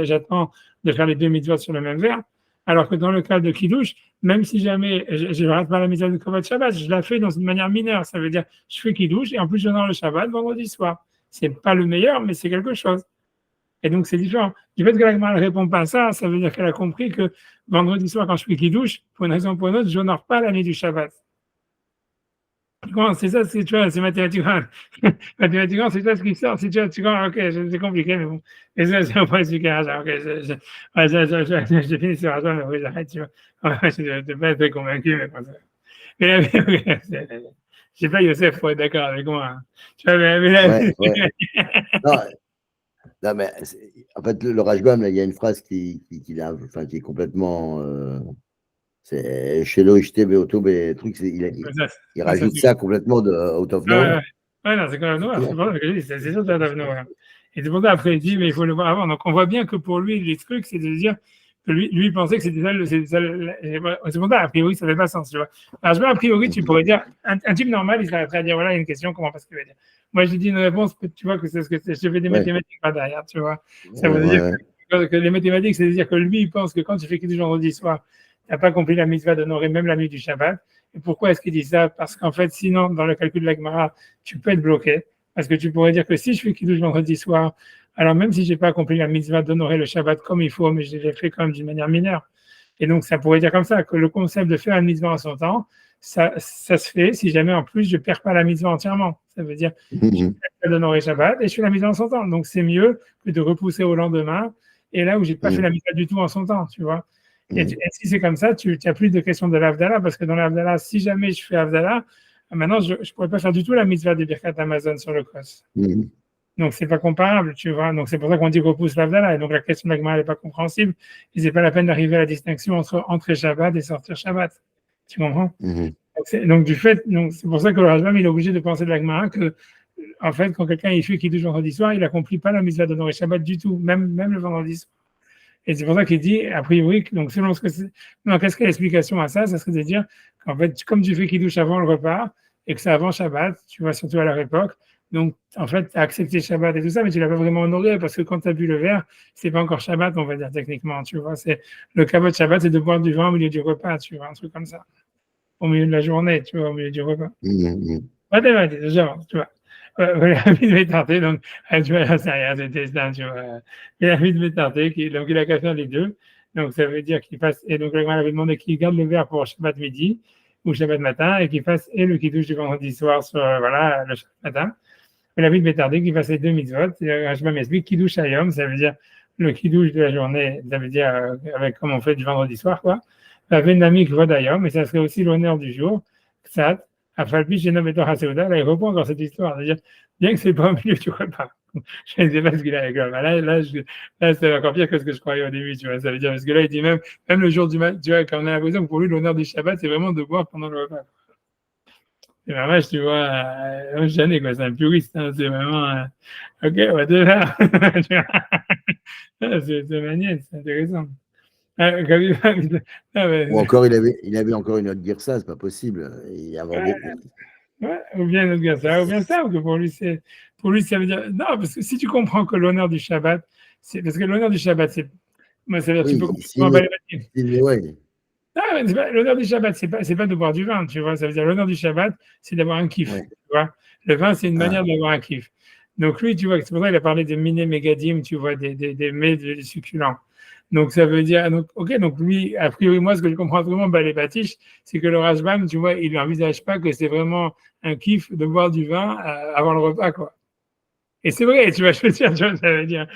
j'attends de faire les deux mitzvahs sur le même verre. Alors que dans le cas de Kiddush, même si jamais je ne rate pas la mitzvah de Kavod Shabbat, je la fais dans une manière mineure. Ça veut dire, je fais Kiddush et en plus, je honore le Shabbat vendredi soir. C'est pas le meilleur, mais c'est quelque chose. Et donc, c'est différent. Du fait que la Gemara ne répond pas à ça, ça veut dire qu'elle a compris que vendredi soir, quand je fais Kiddush, pour une raison ou pour une autre, je n'honore pas la nuit du Shabbat. C'est ça, tu vois, c'est mathématiquement. Mathématiquement, c'est ça ce qui sort. Tu vois, ok, c'est compliqué, mais bon. Et ça, c'est un point super. Ok, je finis sur ça, mais oui, j'arrête, tu vois. Ouais, je ne suis pas très convaincu, mais bon, ça. Mais là, je sais pas, Youssef, pour être d'accord avec moi. Hein. Tu vois, mais là, ouais. Non, mais en fait, le Rajbam, il y a une phrase qui est complètement. C'est chez l'OHT, Beoto, truc, il rajoute ça complètement out of nowhere. Ouais, non, c'est quand même noir. C'est pour ça que je dis, c'est sûr que c'est out of nowhere. Et c'est pour ça, après, il dit, mais il faut le voir avant. Donc, on voit bien que pour lui, les trucs, c'est de dire lui, il pensait que c'était ça, c'est pour ça, a priori, ça n'avait pas sens, tu vois. Alors, a priori, tu pourrais dire, un type normal, il s'arrêterait à dire, voilà, une question, comment pas ce qu'il veut dire. Moi, je dis une réponse, tu vois, que c'est ce que je fais des mathématiques pas derrière, tu vois. Ça veut dire que les mathématiques, c'est-à-dire que lui, il pense que quand tu fais Kiddush vendredi soir, tu n'as pas compris la mitzvah d'honorer même la nuit du Shabbat. Et pourquoi est-ce qu'il dit ça? Parce qu'en fait, sinon, dans le calcul de la Gemara, tu peux être bloqué. Parce que tu pourrais dire que si je fais Kiddush vendredi soir, alors même si je n'ai pas accompli la mitzvah d'honorer le Shabbat comme il faut, mais je l'ai fait quand même d'une manière mineure. Et donc, ça pourrait dire comme ça, que le concept de faire une mitzvah en son temps, ça se fait si jamais en plus je ne perds pas la mitzvah entièrement. Ça veut dire je fais d'honorer Shabbat et je fais la mitzvah en son temps. Donc, c'est mieux que de repousser au lendemain et là où je n'ai pas fait la mitzvah du tout en son temps, tu vois. Et si c'est comme ça, tu n'as plus de question de l'Avdallah, parce que dans l'Avdallah, si jamais je fais Avdallah, maintenant, je ne pourrais pas faire du tout la mitzvah de Birkat Amazon sur le Kos. Donc, ce n'est pas comparable, tu vois. Donc, c'est pour ça qu'on dit repousse l'Avdallah. Et donc, la question de la Gemara n'est pas compréhensible. Et ce n'est pas la peine d'arriver à la distinction entre entrer Shabbat et sortir Shabbat. Tu comprends? Donc, c'est pour ça que le Rajbam, il est obligé de penser de la Gemara que, en fait, quand quelqu'un il fait Kiddush vendredi soir, il n'accomplit pas la mitzvah d'honorer Shabbat du tout, même le vendredi soir. Et c'est pour ça qu'il dit, a priori, donc selon ce que c'est. Donc, qu'est-ce que l'explication à ça? Ça serait de dire qu'en fait, comme tu fais Kiddush avant le repas et que c'est avant Shabbat, tu vois, surtout à leur époque, donc en fait, tu as accepté Shabbat et tout ça, mais tu l'as pas vraiment honoré parce que quand tu as bu le verre, c'est pas encore Shabbat, on va dire techniquement, tu vois. C'est le kavod Shabbat, c'est de boire du vin au milieu du repas, tu vois, un truc comme ça. Au milieu de la journée, tu vois, au milieu du repas. Tu vois. Il a envie de m'étarter, donc tu vois, c'est rien, c'était ça, tu vois. Il a envie de m'étarter, donc il a qu'à faire les deux. Donc ça veut dire qu'il fasse, et donc le grand avait demandé qu'il garde le verre pour Shabbat midi ou Shabbat matin et qu'il fasse et le kiddush du vendredi soir sur voilà, le Shabbat matin. Il a envie de m'étarter qu'il fasse les deux mitzvot. Je m'explique, kiddush ayom, ça veut dire le kiddush de la journée, ça veut dire avec comme on fait du vendredi soir, quoi. La venamik vodayom, et ça serait aussi l'honneur du jour, ksat. Afalpi, chez Nom et Torah Seuda, là, il reprend encore cette histoire. C'est-à-dire, bien que c'est pas au milieu du repas. Je ne sais pas ce qu'il a avec là. Là, c'est encore pire que ce que je croyais au début, tu vois. Ça veut dire, parce que là, il dit même le jour du match, tu vois, quand on a l'impression que pour lui, l'honneur du Shabbat, c'est vraiment de boire pendant le repas. C'est vraiment, tu vois, gêné, quoi. C'est un puriste, hein. C'est vraiment, ok, on va te faire. C'est magnifique, c'est intéressant. Ou encore, il avait encore une autre girsa, c'est pas possible. Il avait... ou bien notre gars, ça, ou bien ça, que pour lui, ça veut dire. Non, parce que si tu comprends que l'honneur du Shabbat, c'est parce que l'honneur du Shabbat, c'est. Moi, ça veut dire, tu peux comprendre. L'honneur du Shabbat, c'est pas de boire du vin, tu vois. Ça veut dire l'honneur du Shabbat, c'est d'avoir un kiff, tu vois. Le vin, c'est une manière d'avoir un kiff. Donc lui, tu vois, c'est pour ça qu'il a parlé de miné mégadim, tu vois, des mets des succulents. Donc ça veut dire, donc, ok, donc lui, a priori, moi, ce que je comprends vraiment, les batiches, c'est que le Rajbam, tu vois, il n'envisage pas que c'est vraiment un kiff de boire du vin avant le repas, quoi. Et c'est vrai, tu vois, je veux dire, tu vois, ça veut dire,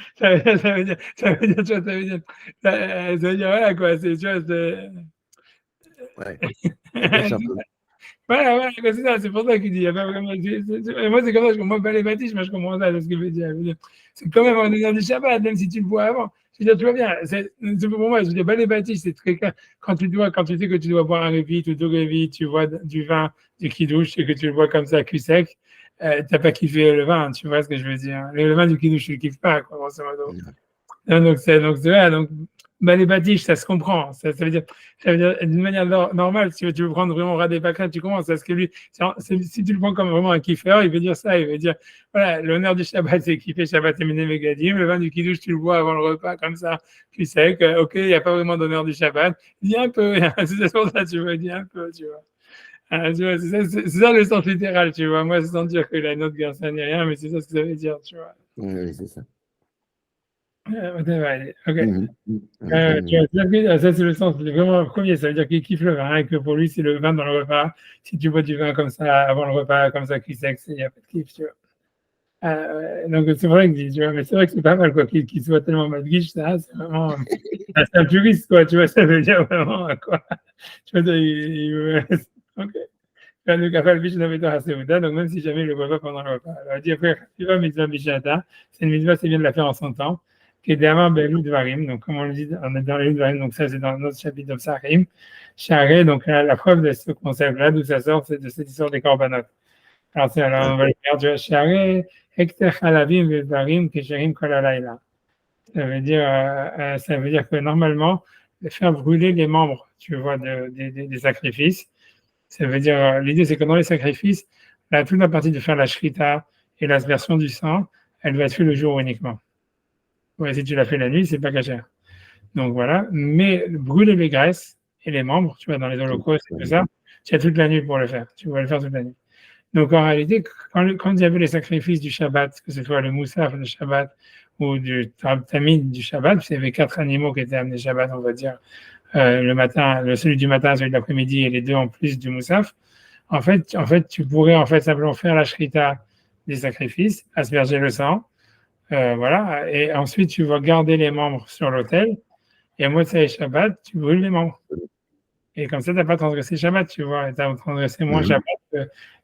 voilà, quoi, c'est, tu vois, c'est... Voilà, c'est ça, c'est pour ça qu'il dit, il n'y a pas vraiment... Moi, c'est comme ça, je comprends pas les batiches, mais je comprends ça, c'est ce qu'il veut dire. C'est quand même un honneur du Shabbat, même si tu le bois avant. Je veux dire, tu vois bien, c'est pour moi, je veux dire, les bâtisses, c'est très clair. Quand tu sais que tu dois boire un révit ou deux révits, tu vois du vin, du kidouche, et que tu le bois comme ça, cul sec, tu n'as pas kiffé le vin, tu vois ce que je veux dire. Le vin du kidouche, tu ne le kiffes pas, quoi, grosso modo. Donc, c'est vrai, donc, les bâtiches, ça se comprend. Ça veut dire d'une manière normale, si tu veux prendre vraiment Radé Bakra, tu commences. Parce que lui, si tu le prends comme vraiment un kiffeur, il veut dire ça. Il veut dire, voilà, l'honneur du Shabbat, c'est kiffer Shabbat et Miné Megadim. Le vin du Kiddush, tu le bois avant le repas, comme ça. Tu sais que, ok, il n'y a pas vraiment d'honneur du Shabbat. Dis un peu, c'est pour ça, tu veux dire un peu, tu vois. Tu vois, c'est ça le sens littéral, tu vois. Moi, c'est sans dire qu'il a une autre guerre, ça n'est rien, mais c'est ça ce que ça veut dire, tu vois. Oui, c'est ça. Ok. Ça, c'est le sens vraiment premier. Ça veut dire qu'il kiffe le vin et que pour lui, c'est le vin dans le repas. Si tu bois du vin comme ça avant le repas, comme ça, sec, il n'y a pas de kiff, tu vois. Donc, c'est vrai que tu vois, mais c'est vrai que c'est pas mal, quoi, qu'il soit tellement madguiche, ça, c'est vraiment. C'est un puriste, quoi, tu vois, ça veut dire vraiment, quoi. Tu vois, ok. Donc, même si jamais il ne le voit pas pendant le repas. Alors, il dit après, c'est une mitzvah, c'est bien de la faire en son temps. Donc, comme on le dit, on est dans les Dvarim, donc ça, c'est dans notre chapitre de Psachim. Charé, donc la preuve de ce concept-là, d'où ça sort, c'est de cette histoire des corbanotes. Alors, on va le faire, tu vois, Charé, Hekter Halavim Vedvarim Kesherim Kolalayla. Ça veut dire que normalement, faire brûler les membres, tu vois, des sacrifices, ça veut dire, l'idée c'est que dans les sacrifices, toute la partie de faire la shrita et l'aspersion du sang, elle va être faite le jour uniquement. Ouais, si tu l'as fait la nuit, c'est pas cachère. Donc voilà, mais brûler les graisses et les membres, tu vois, dans les holocaustes et tout ça, tu as toute la nuit pour le faire. Tu vas le faire toute la nuit. Donc en réalité, quand il y avait les sacrifices du Shabbat, que ce soit le moussaf du Shabbat ou du tamid du Shabbat, il y avait 4 animaux qui étaient amenés Shabbat, on va dire, le matin, celui du matin, celui de l'après-midi et les 2 en plus du moussaf. En fait, tu pourrais simplement faire la shrita des sacrifices, asperger le sang, voilà, et ensuite tu vas garder les membres sur l'autel, et à Motsei Shabbat, tu brûles les membres. Et comme ça, tu n'as pas transgressé Shabbat, tu vois, tu as transgressé moins Shabbat.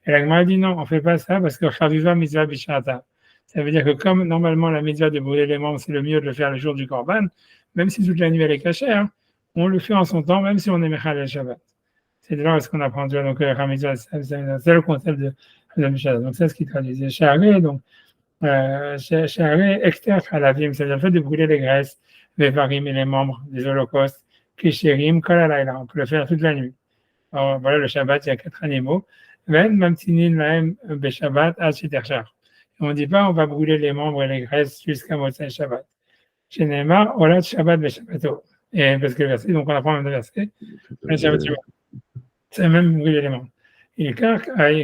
Et la Gemara dit non, on ne fait pas ça parce que Chaviva Mitzvah Bishata. Ça veut dire que comme normalement la mitzvah de brûler les membres, c'est le mieux de le faire le jour du Korban, même si toute la nuit elle est cachée, hein, on le fait en son temps, même si on est Mechal el Shabbat. C'est de là ce qu'on apprend, donc c'est le concept de Bishata. Donc c'est ce qui traduit. Sha'areh, donc, Sha'areh exter halavim, c'est-à-dire le fait de brûler les graisses, les varim et les membres des holocaustes, Kishirim, Kolalayla, on peut le faire toute la nuit. Alors, voilà, le Shabbat, il y a 4 animaux. Ven, Mamtinin, Lahem, Beshabbat, Ashiterchar. On ne dit pas, on va brûler les membres et les graisses jusqu'à Motsei Shabbat. Chez Neymar, Olat Shabbat, Beshabbato. Et parce que le verset, donc on apprend le même verset. C'est même brûler les membres. Et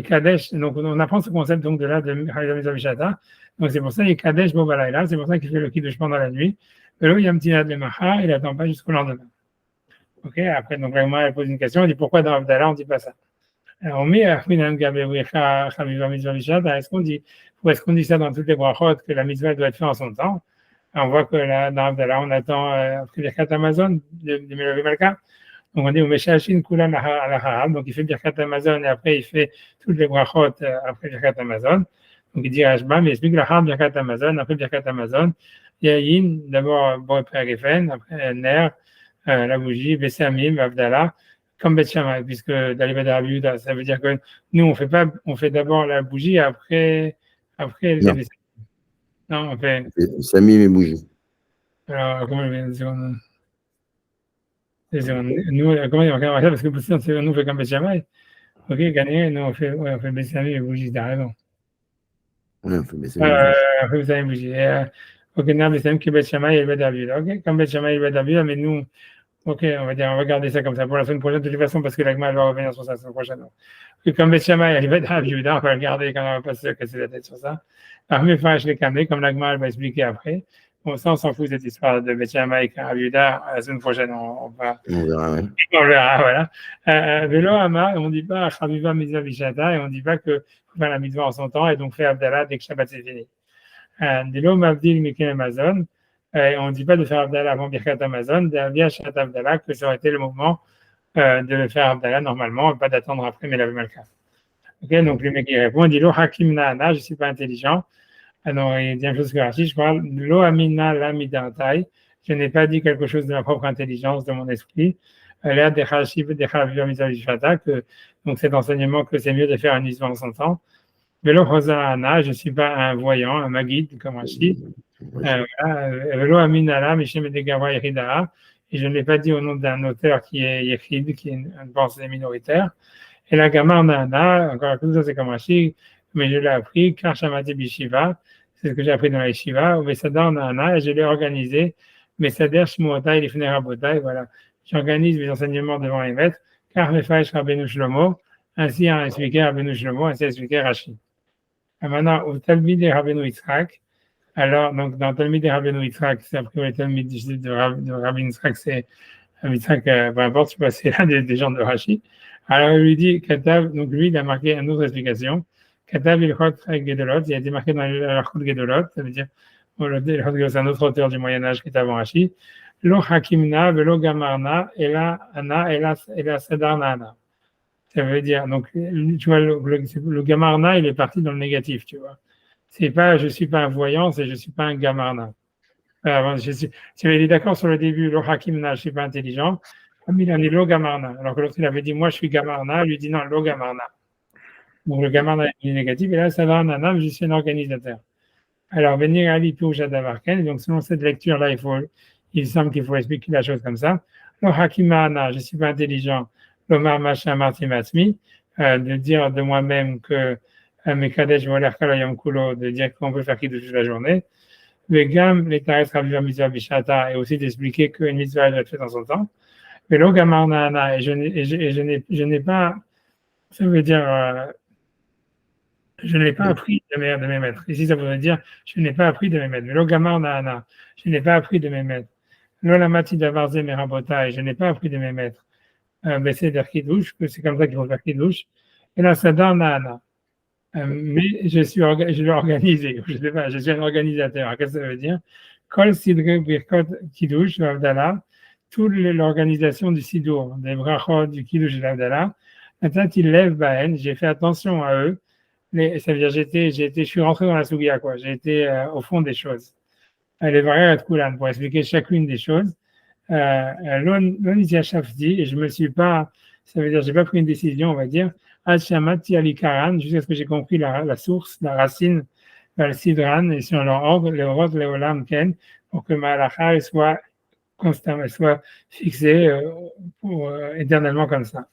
Kadesh, donc on apprend ce concept donc de là, de Mitzvah Bishata. Donc c'est pour ça, il Kadesh Bobalayla, c'est pour ça qu'il fait le kiddush pendant la nuit. Et là, il y a un petit de Maha, il n'attend pas jusqu'au lendemain. Ok, après, donc vraiment, elle pose une question, elle dit pourquoi dans Abdallah on ne dit pas ça? Alors, on met est-ce qu'on dit, ou est-ce qu'on dit ça dans toutes les brachot, que la mitzvah doit être faite en son temps? On voit que là, dans Abdallah, on attend après Birkat Amazon de Melavé Malka. Donc on dit Umeshashin Kulan al-Harab, donc il fait Birkat Amazon et après il fait toutes les brachot après Birkat Amazon. Donc il dit Rashbam, il explique la Harab Birkat Amazon, après Birkat Amazon, Yayin, d'abord Boré Préagéfen, après Ner, la bougie, Bessamim, Abdallah, comme Beth Shammai, puisque dans les Beth Rabiuda, ça veut dire que nous, on fait d'abord la bougie, après les non. Non, on fait. Samim et bougie. Alors, comment on dit nous, comment on va ça? Parce que sinon, nous, on fait comme Beth Shammai. Ok, gagné, nous, on fait Bessamim et bougie, t'as raison. Oui, on fait Bessamim et bougie. Ok, non, Bessamim qui est Beth Shammai et Beth Rabiuda. Ok, comme Beth Shammai et Beth Rabiuda, mais nous, ok, on va garder ça comme ça pour la semaine prochaine, de toute façon, parce que l'Agma va revenir sur ça la semaine prochaine. Et comme Beth Shammai, elle va être à Juda, on va le garder quand on va pas se casser la tête sur ça. Alors, mes frères, je l'ai calmé, comme l'Agma, elle va expliquer après. Bon, ça, on s'en fout, cette histoire de Beth Shammai et Rav Yehuda. La semaine prochaine, on verra, oui. On verra, voilà. Vélo Hama, on ne dit pas Chaviva Mitzvah Bishata, et on ne dit pas que faut faire la mitzvah en son temps, et donc faire Abdallah dès que Shabbat c'est fini. Vélo Mavdil Mikel Amazon, on ne dit pas de faire Abdallah avant Birkat Amazon, d'Abia Shat Abdallah, que ça aurait été le moment de le faire Abdallah normalement, pas d'attendre après Melavé Malka. Ok, donc le mec il répond, il dit Lo Hakim Na'ana, je ne suis pas intelligent. Alors il dit une chose que Rashi, je parle Lo Amina La Midantai, je n'ai pas dit quelque chose de ma propre intelligence, de mon esprit. Là, donc cet enseignement que c'est mieux de faire un mitzvah en son temps. Velo Hosana, je ne suis pas un voyant, un maguide comme Rashi. Velo Aminala, Mishem Degawa Yeridaa, et je ne l'ai pas dit au nom d'un auteur qui est Yechid, qui est une pensée minoritaire. Et la Gamar Nana, encore une fois, c'est comme Rashi, mais je l'ai appris, car Shamati Bishiva, c'est ce que j'ai appris dans la Yeshiva, ou Vesadar Nana, et je l'ai organisé, Mesader Shmuotai, Lifnei Rabotai, voilà. J'organise mes enseignements devant les maîtres, car Mefaïch Rabbeinu Shlomo, ainsi a expliqué Rabbeinu Shlomo, ainsi a expliqué Rashi. Et maintenant, au Talmid de Rabbeinu Yitzhak, alors, donc, dans le Talmid de Rabbeinu Yitzhak, c'est après le Talmid de Rabbeinu Yitzhak, c'est Yitzhak, peu importe, je sais pas, c'est l'un des gens de Rashi. Alors, il lui dit, Katav, donc lui, il a marqué une autre explication. Katav Ilchot Gedolot, il a été marqué dans l'Ilchot Gedolot, ça veut dire, c'est un autre auteur du Moyen-Âge qui est avant Rashi. Lo Hakimna, Velo Gamarna, Ela Ana, Ela Sadarna Ana. Ça veut dire, donc, tu vois, le Gamarna, il est parti dans le négatif, tu vois. C'est pas, je suis pas un voyant, c'est je suis pas un Gamarna. Tu es d'accord sur le début, Lo Hakimna, je suis pas intelligent. Comme il a dit Lo Gamarna. Alors que l'autre, il avait dit, moi, je suis Gamarna, lui dit non, Lo Gamarna. Donc, le Gamarna est négatif, et là, Sadarna Ana, je suis un organisateur. Alors, venir à l'ipou Jadavarken, donc selon cette lecture-là, il semble qu'il faut expliquer la chose comme ça. Lo Hakimana, je ne suis pas intelligent, Lomar Macha Martimatmi, de dire de moi-même que Mekadesh Voler Kalayam Kulo, de dire qu'on peut faire qui toute la journée. Vegam, les Tares Raviva Mitzvah Bishata, et aussi d'expliquer qu'une mitzvah doit être faite en son temps. Mais lo Gamar Nana, et je n'ai pas, ça veut dire, je n'ai pas appris de mes maîtres. Ici, ça voudrait dire, je n'ai pas appris de mes maîtres. Mais lo Gamar Nana, je n'ai pas appris de mes maîtres. Lo Lamati Davarze Merabota, et je n'ai pas appris de mes maîtres. Baisser der Kiddush, que c'est comme ça qu'il faut faire Kiddush. Et là, ça donne Nana. Mais je l'ai organisé, je sais pas, je suis un organisateur. Qu'est-ce que ça veut dire? Kol Sidre Birkot Kiddush, l'Avdala, toute l'organisation du Sidour, des brachot, du Kiddush et l'Avdala. Maintenant, il lève Bahen, j'ai fait attention à eux. Ça veut dire, je suis rentré dans la Sougia, quoi. J'ai été au fond des choses. Les variables de Koulan, pour expliquer chacune des choses. Et je me suis pas, ça veut dire, j'ai pas pris une décision, on va dire, jusqu'à ce que j'ai compris la source, la racine, le sidran, et sur leur ordre, le rod, le olam, ken, pour que ma halakha soit constamment, soit fixée éternellement comme ça.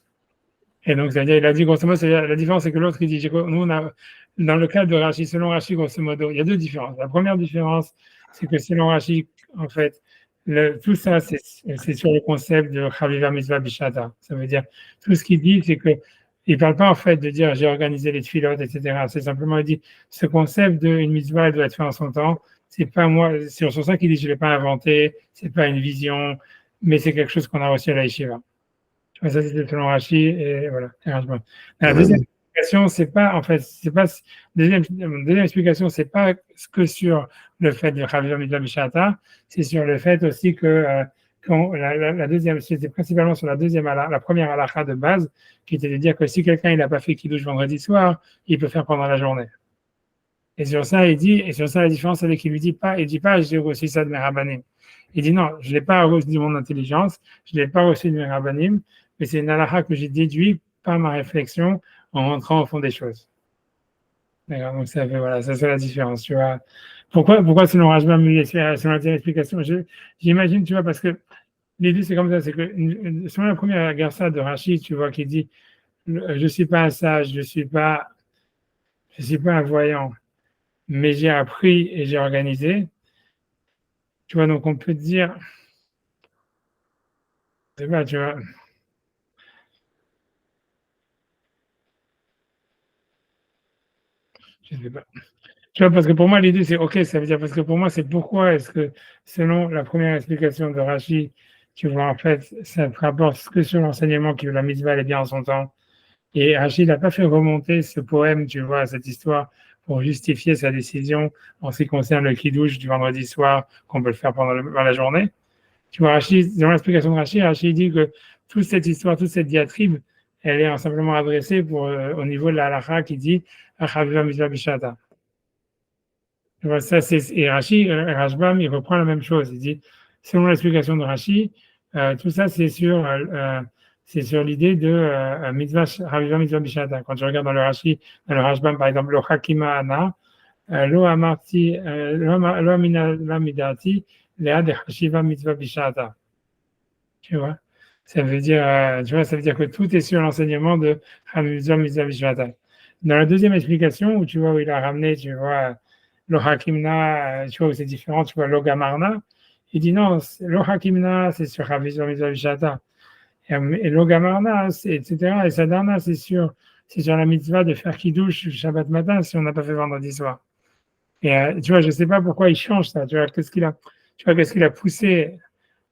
Et donc, c'est-à-dire, il a dit, grosso modo, la différence, c'est que l'autre, il dit, nous, on a, dans le cas de Rashi, selon Rashi, grosso modo, il y a deux différences. La première différence, c'est que selon Rashi, en fait, tout ça, c'est sur le concept de Chaviva Mitzvah Bishata. Ça veut dire, tout ce qu'il dit, c'est que il ne parle pas en fait de dire j'ai organisé les tfilotes, etc. C'est simplement, il dit, ce concept d'une mitzvah, elle doit être fait en son temps. C'est pas moi, c'est sur ça qu'il dit, je ne l'ai pas inventé, c'est pas une vision, mais c'est quelque chose qu'on a reçu à la yeshiva. Ça, c'était selon Rashi, et voilà. La deuxième explication, c'est pas, en fait, c'est pas, deuxième explication, c'est pas que sur le fait de Chaviva Mitzvah Bishata, c'est sur le fait aussi que, la deuxième, c'était principalement sur la première halakha de base, qui était de dire que si quelqu'un il n'a pas fait kiddush vendredi soir, il peut faire pendant la journée. Et sur ça, la différence, c'est qu'il dit pas, j'ai reçu ça de mes rabbanim. Il dit non, je l'ai pas reçu de mon intelligence, je l'ai pas reçu de mes rabbanim, mais c'est une halakha que j'ai déduit par ma réflexion en rentrant au fond des choses. D'accord, donc ça fait, voilà, ça c'est la différence, tu vois. Pourquoi selon Rajbam, selon la explication, j'imagine, tu vois, parce que l'idée c'est comme ça, c'est que selon la première garça de Rachid, tu vois, qui dit, je suis pas un sage, je suis pas un voyant, mais j'ai appris et j'ai organisé. Tu vois, donc on peut dire, je sais pas, tu vois. Je sais pas. Tu vois, parce que pour moi, l'idée, c'est OK, ça veut dire, parce que pour moi, c'est pourquoi est-ce que, selon la première explication de Rachid, tu vois, en fait, ça te rapporte que sur l'enseignement que la mitzvah, elle est bien en son temps. Et Rachid n'a pas fait remonter ce poème, tu vois, cette histoire, pour justifier sa décision en ce qui concerne le kiddush du vendredi soir, qu'on peut le faire pendant la journée. Tu vois, Rachid, dans l'explication de Rachid dit que toute cette histoire, toute cette diatribe, elle est simplement adressée au niveau de la halakha qui dit Achaviva Mitzvah Bishata. Tu vois, ça, et Rashbam, il reprend la même chose. Il dit, selon l'explication de Rashi, tout ça, c'est sur l'idée de Mitzvah, Chaviva Mitzvah Bishata. Quand tu regardes dans le Rashbam, par exemple, le Hakima Ana, Lo Amarti, Lo Amina Lamidati, Lea de Hashiva Mitzvah Bishata. Tu vois? Ça veut dire, ça veut dire que tout est sur l'enseignement de Chaviva Mitzvah Bishata. Dans la deuxième explication, où tu vois, où il a ramené, tu vois, le Hakimna, tu vois, où c'est différent, tu vois, Logamarna, il dit non, le Hakimna, c'est sur Chaviva Mitzvah Bishata. Et Logamarna, etc. Et Sadarna, c'est sur la mitzvah de faire Kiddush Shabbat matin si on n'a pas fait vendredi soir. Et tu vois, je ne sais pas pourquoi il change ça. Tu vois, qu'est-ce qu'il a poussé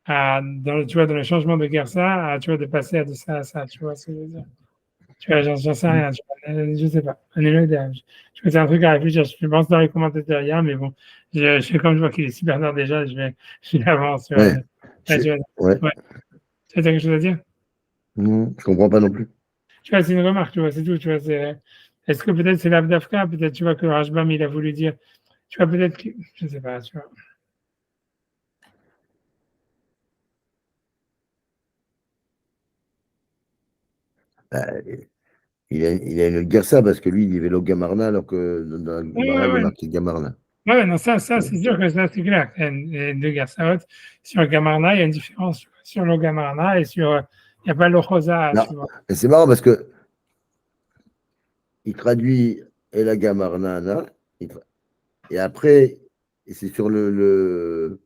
dans le changement de Gersa, tu vois, de passer de ça à ça. Tu vois ce que je veux dire? Tu vois, j'en sais rien. Je ne sais pas. C'est un truc à réfléchir. Je pense dans les commentaires derrière, mais bon, comme je vois qu'il est super tard déjà, j'avance. Tu vois. Ouais. Tu as quelque chose à dire? Non, je comprends pas non plus. Tu vois, c'est une remarque, tu vois, c'est tout. Tu vois, est-ce que peut-être c'est l'Avdafka, peut-être tu vois que Rashbam, il a voulu dire, tu vois, peut-être que, je ne sais pas, tu vois. Il a une Gersa parce que lui, il y avait le Gamarna alors que dans la Gemara, il est marqué Gamarna. Ouais, non, ça, c'est sûr que ça, c'est clair. Les deux Gersaot, sur le Gamarna, il y a une différence sur le Gamarna et sur. Il n'y a pas le Rosa, Non, tu vois. et c'est marrant parce que il traduit El Gamarnana, et après, et c'est sur le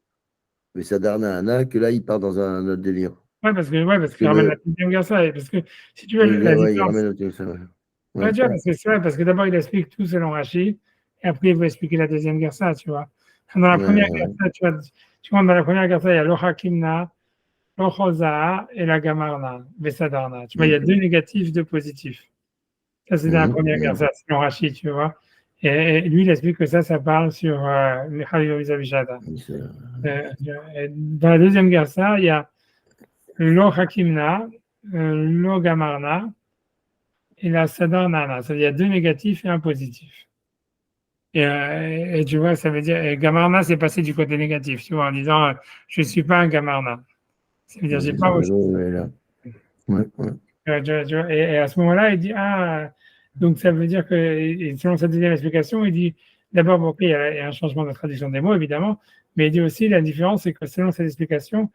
Sadarnana que là, il part dans un autre délire. Ouais, parce Parce que qu'il ramène la deuxième Gersa. Et parce que, si tu veux, la il différence. ramène autre ça. Ouais. Ouais, Ouais. tu vois, c'est ça, parce que d'abord, il explique tout selon Rachid, et après, il va expliquer la deuxième Gersa, tu vois. Dans la première Ouais. Gersa, tu vois, dans la première Gersa, il y a l'Ochakimna, l'Ochosa et la Gamarna, Vesadarna. Tu vois, il y a deux négatifs, deux positifs. Ça, c'est dans la première Ouais. Gersa, selon Rachid, tu vois. Et lui, il explique que ça parle sur le Khalil Vizabishada. Dans la deuxième Gersa, il y a l'Ochakimna, l'Ogamarna et la Sadarnana. Ça veut dire deux négatifs et un positif. Et tu vois, ça veut dire, Gamarna, c'est passé du côté négatif, tu vois, en disant, je ne suis pas un Gamarna. Ça veut dire, j'ai pas reçu. Ouais. Et à ce moment-là, il dit, donc ça veut dire que, et selon sa deuxième explication, il dit, d'abord, bon, il y a un changement de traduction des mots, évidemment, mais il dit aussi, la différence, c'est que selon cette explication,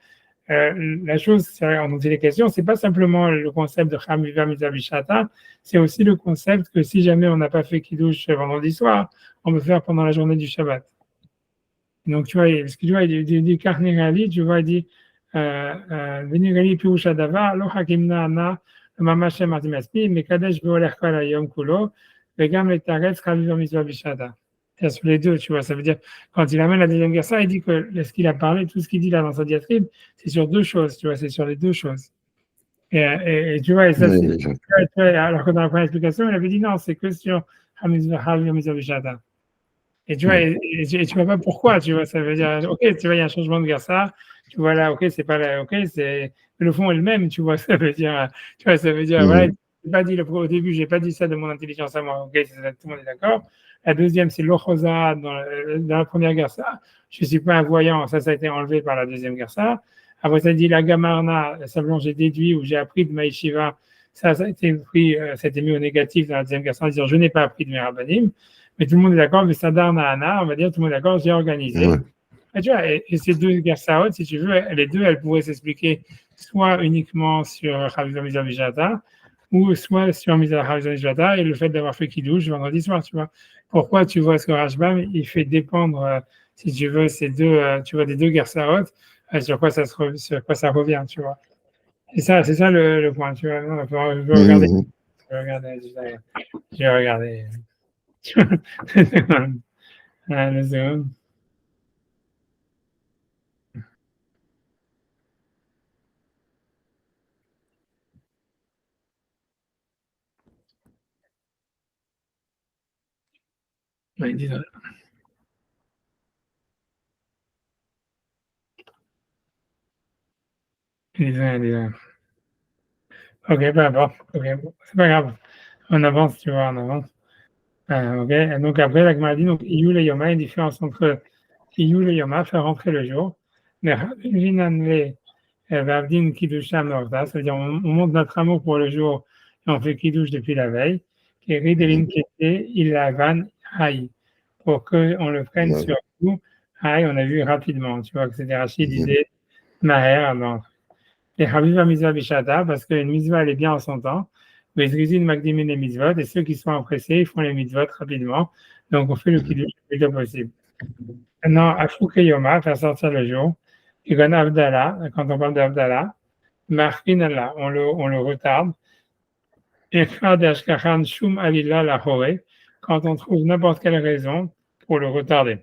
la chose dont il est question, c'est pas simplement le concept de Chamiva Mitzvah, c'est aussi le concept que si jamais on n'a pas fait Kiddush vendredi soir, on peut faire pendant la journée du Shabbat. Donc, tu vois, parce que tu vois, il dit Karnerali, tu vois, il dit Venigali Pirusha Davar, Lo Hakimna Ana, Mamashem Artimaspi, Mekadesh Beoler Kala Yom Kulo, Vegam et Taretz Chaviva Mitzvah Bishada. C'est sur les deux, tu vois. Ça veut dire, quand il amène la deuxième guerre, ça, il dit que ce qu'il a parlé, tout ce qu'il dit là dans sa diatribe, c'est sur deux choses, tu vois, c'est sur les deux choses. Et tu vois, et ça, c'est. Alors que dans la première explication, il avait dit non, c'est que sur Chaviva Mitzvah Bishada. Et tu vois, et tu vois pas pourquoi, tu vois, ça veut dire, ok, tu vois, il y a un changement de Garça, tu vois là, ok, c'est pas là, ok, c'est, le fond est le même, tu vois, ça veut dire, tu vois, ça veut dire, voilà, j'ai pas dit au début, j'ai pas dit ça de mon intelligence à moi, ok, tout le monde est d'accord. La deuxième, c'est l'Ochosa dans la première Garça, je suis pas un voyant, ça a été enlevé par la deuxième Garça. Après, ça dit la Gamarna, simplement j'ai déduit ou j'ai appris de Maïshiva, ça a été pris, ça a été mis au négatif dans la deuxième Garça, en disant je n'ai pas appris de mes rabbinim. Mais tout le monde est d'accord, mais Sadar Nahana, on va dire, tout le monde est d'accord, j'ai organisé. Ouais. Et tu vois, et ces deux Gersaot, si tu veux, les deux, elles pourraient s'expliquer soit uniquement sur Chavizah Mizavijata, ou soit sur Chavizah Mizavijata et le fait d'avoir fait Kiddush vendredi soir, tu vois. Pourquoi tu vois ce que Rashbam, il fait dépendre, si tu veux, ces deux, tu vois, des deux Gersaot, sur quoi ça revient, tu vois. C'est ça le point, tu vois. Non, je vais regarder. Je vais regarder. Le zoom. Oui, dis-le. Dis-le. Ok, peu importe. Ok, bon, c'est pas grave. On avance, tu vois, on avance. Ok, et donc après, la Gemara dit, donc, Iyul et Yoma, une différence entre Iyul et Yoma, faire rentrer le jour. Mais Rinanle, Vavdin Kiddusham Norda, c'est-à-dire on montre notre amour pour le jour et on fait Kiddush depuis la veille. Et Ridelin Kete, Ilavan, Haï, pour qu'on le prenne sur nous. Haï, on a vu rapidement, tu vois, que c'était Rachid disait Maher, donc. Et Haviva Mitzvah Bishata, parce qu'une mitzvah, elle est bien en son temps. Mais Zrizin Magdimin les mitzvot, et ceux qui sont empressés, ils font les mitzvot rapidement. Donc, on fait le kiddush le plus tôt possible. Maintenant, Afouke Yoma, faire sortir le jour. Et quand Abdallah, quand on parle d'Abdallah, Markin Allah, on le retarde. Et Khadashkachan Shum Alila la Hore, quand on trouve n'importe quelle raison pour le retarder.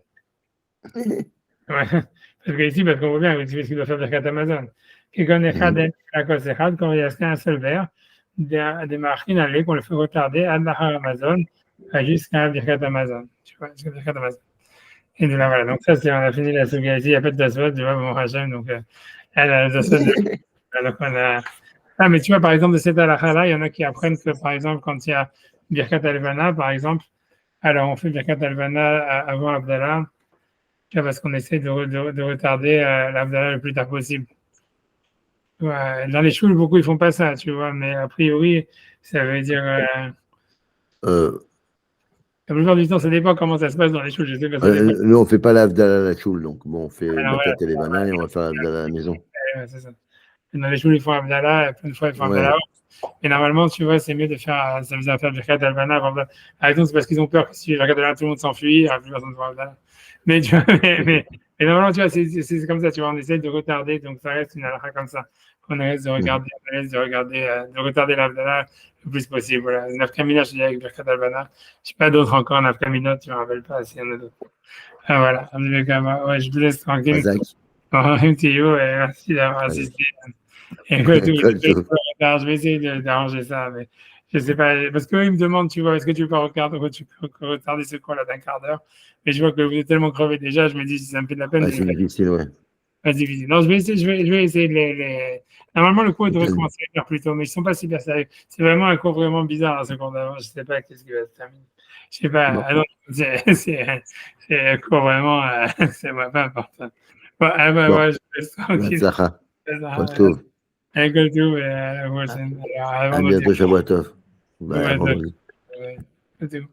Ouais. Parce que ici, parce qu'on voit bien ce qu'il doit faire Birkat Amazon. Quand il y a qu'un seul verre, des marchines à qu'on le fait retarder à Amazon jusqu'à Birkat Amazon. Tu vois, jusqu'à Birkat Amazon. Et de là, voilà. Donc, ça, on a fini la souga ici. Il n'y a pas de tasvot, tu vois, mon Hachem. Donc, donc, on a. Ah, mais tu vois, par exemple, de cette halakha-là, il y en a qui apprennent que, par exemple, quand il y a Birkat Alvana, par exemple, alors on fait Birkat Alvana avant Abdallah, parce qu'on essaie de retarder l'Abdallah le plus tard possible. Ouais, dans les schools, beaucoup ils font pas ça, tu vois, mais a priori, ça veut dire. La plupart du temps, ça dépend comment ça se passe dans les choses, je sais pas, ça dépend. Nous, on fait pas l'Havdalah à la choule, donc bon, on fait Alors voilà, Batat et Levana et on va faire l'Havdalah à la maison. ouais, c'est ça. Dans les choules, ils font Abdallah, plein de fois, ils font Ouais, Abdallah. Et normalement, tu vois, c'est mieux de faire, ça faisait faire Birkat Al-Bana avant. Par exemple, c'est parce qu'ils ont peur que si Birkat Al-Bana, tout le monde s'enfuit, plus personne ne fera Abdallah. Mais, tu vois, mais normalement, tu vois, c'est comme ça, tu vois, on essaie de retarder, donc ça reste une halakha comme ça. On reste de regarder, de retarder l'Abdallah le plus possible. Voilà. Nafkamina, je dis avec Birkat Al-Bana. Je sais pas d'autres encore, Nafkamina, tu ne me rappelles pas s'il y en a d'autres. Ah, voilà. Ouais, je vous laisse tranquille. Razak, Un petit et merci d'avoir Razak. assisté. Écoute, oui, Kol Tov. je vais essayer d'arranger ça, mais je sais pas, parce qu'eux, ils me demandent, tu vois, est-ce que tu veux pas retarder ce call là d'un quart d'heure? Mais je vois que vous êtes tellement crevé déjà, je me dis, si ça me fait de la peine, Ouais, je vais c'est pas. difficile, ouais. Vas-y, vas-y. Non, je vais essayer, je vais essayer de Normalement, le cours il devrait Nickel. commencer à faire plus tôt, mais ils sont pas super sérieux. C'est vraiment un cours vraiment bizarre à ce cours d'avant. Je sais pas qu'est-ce qui va se terminer. Je sais pas. Bon, Ah non, c'est un cours vraiment, c'est pas important. Bon, ah bah, bon, ouais, je laisse tranquille. Batzlacha, Kol Ça, Tov. avec tout, et à la prochaine. Alors, à À vendredi. bientôt, Shabbat Tov. Bye, à Ouais, vendredi. ouais, tout.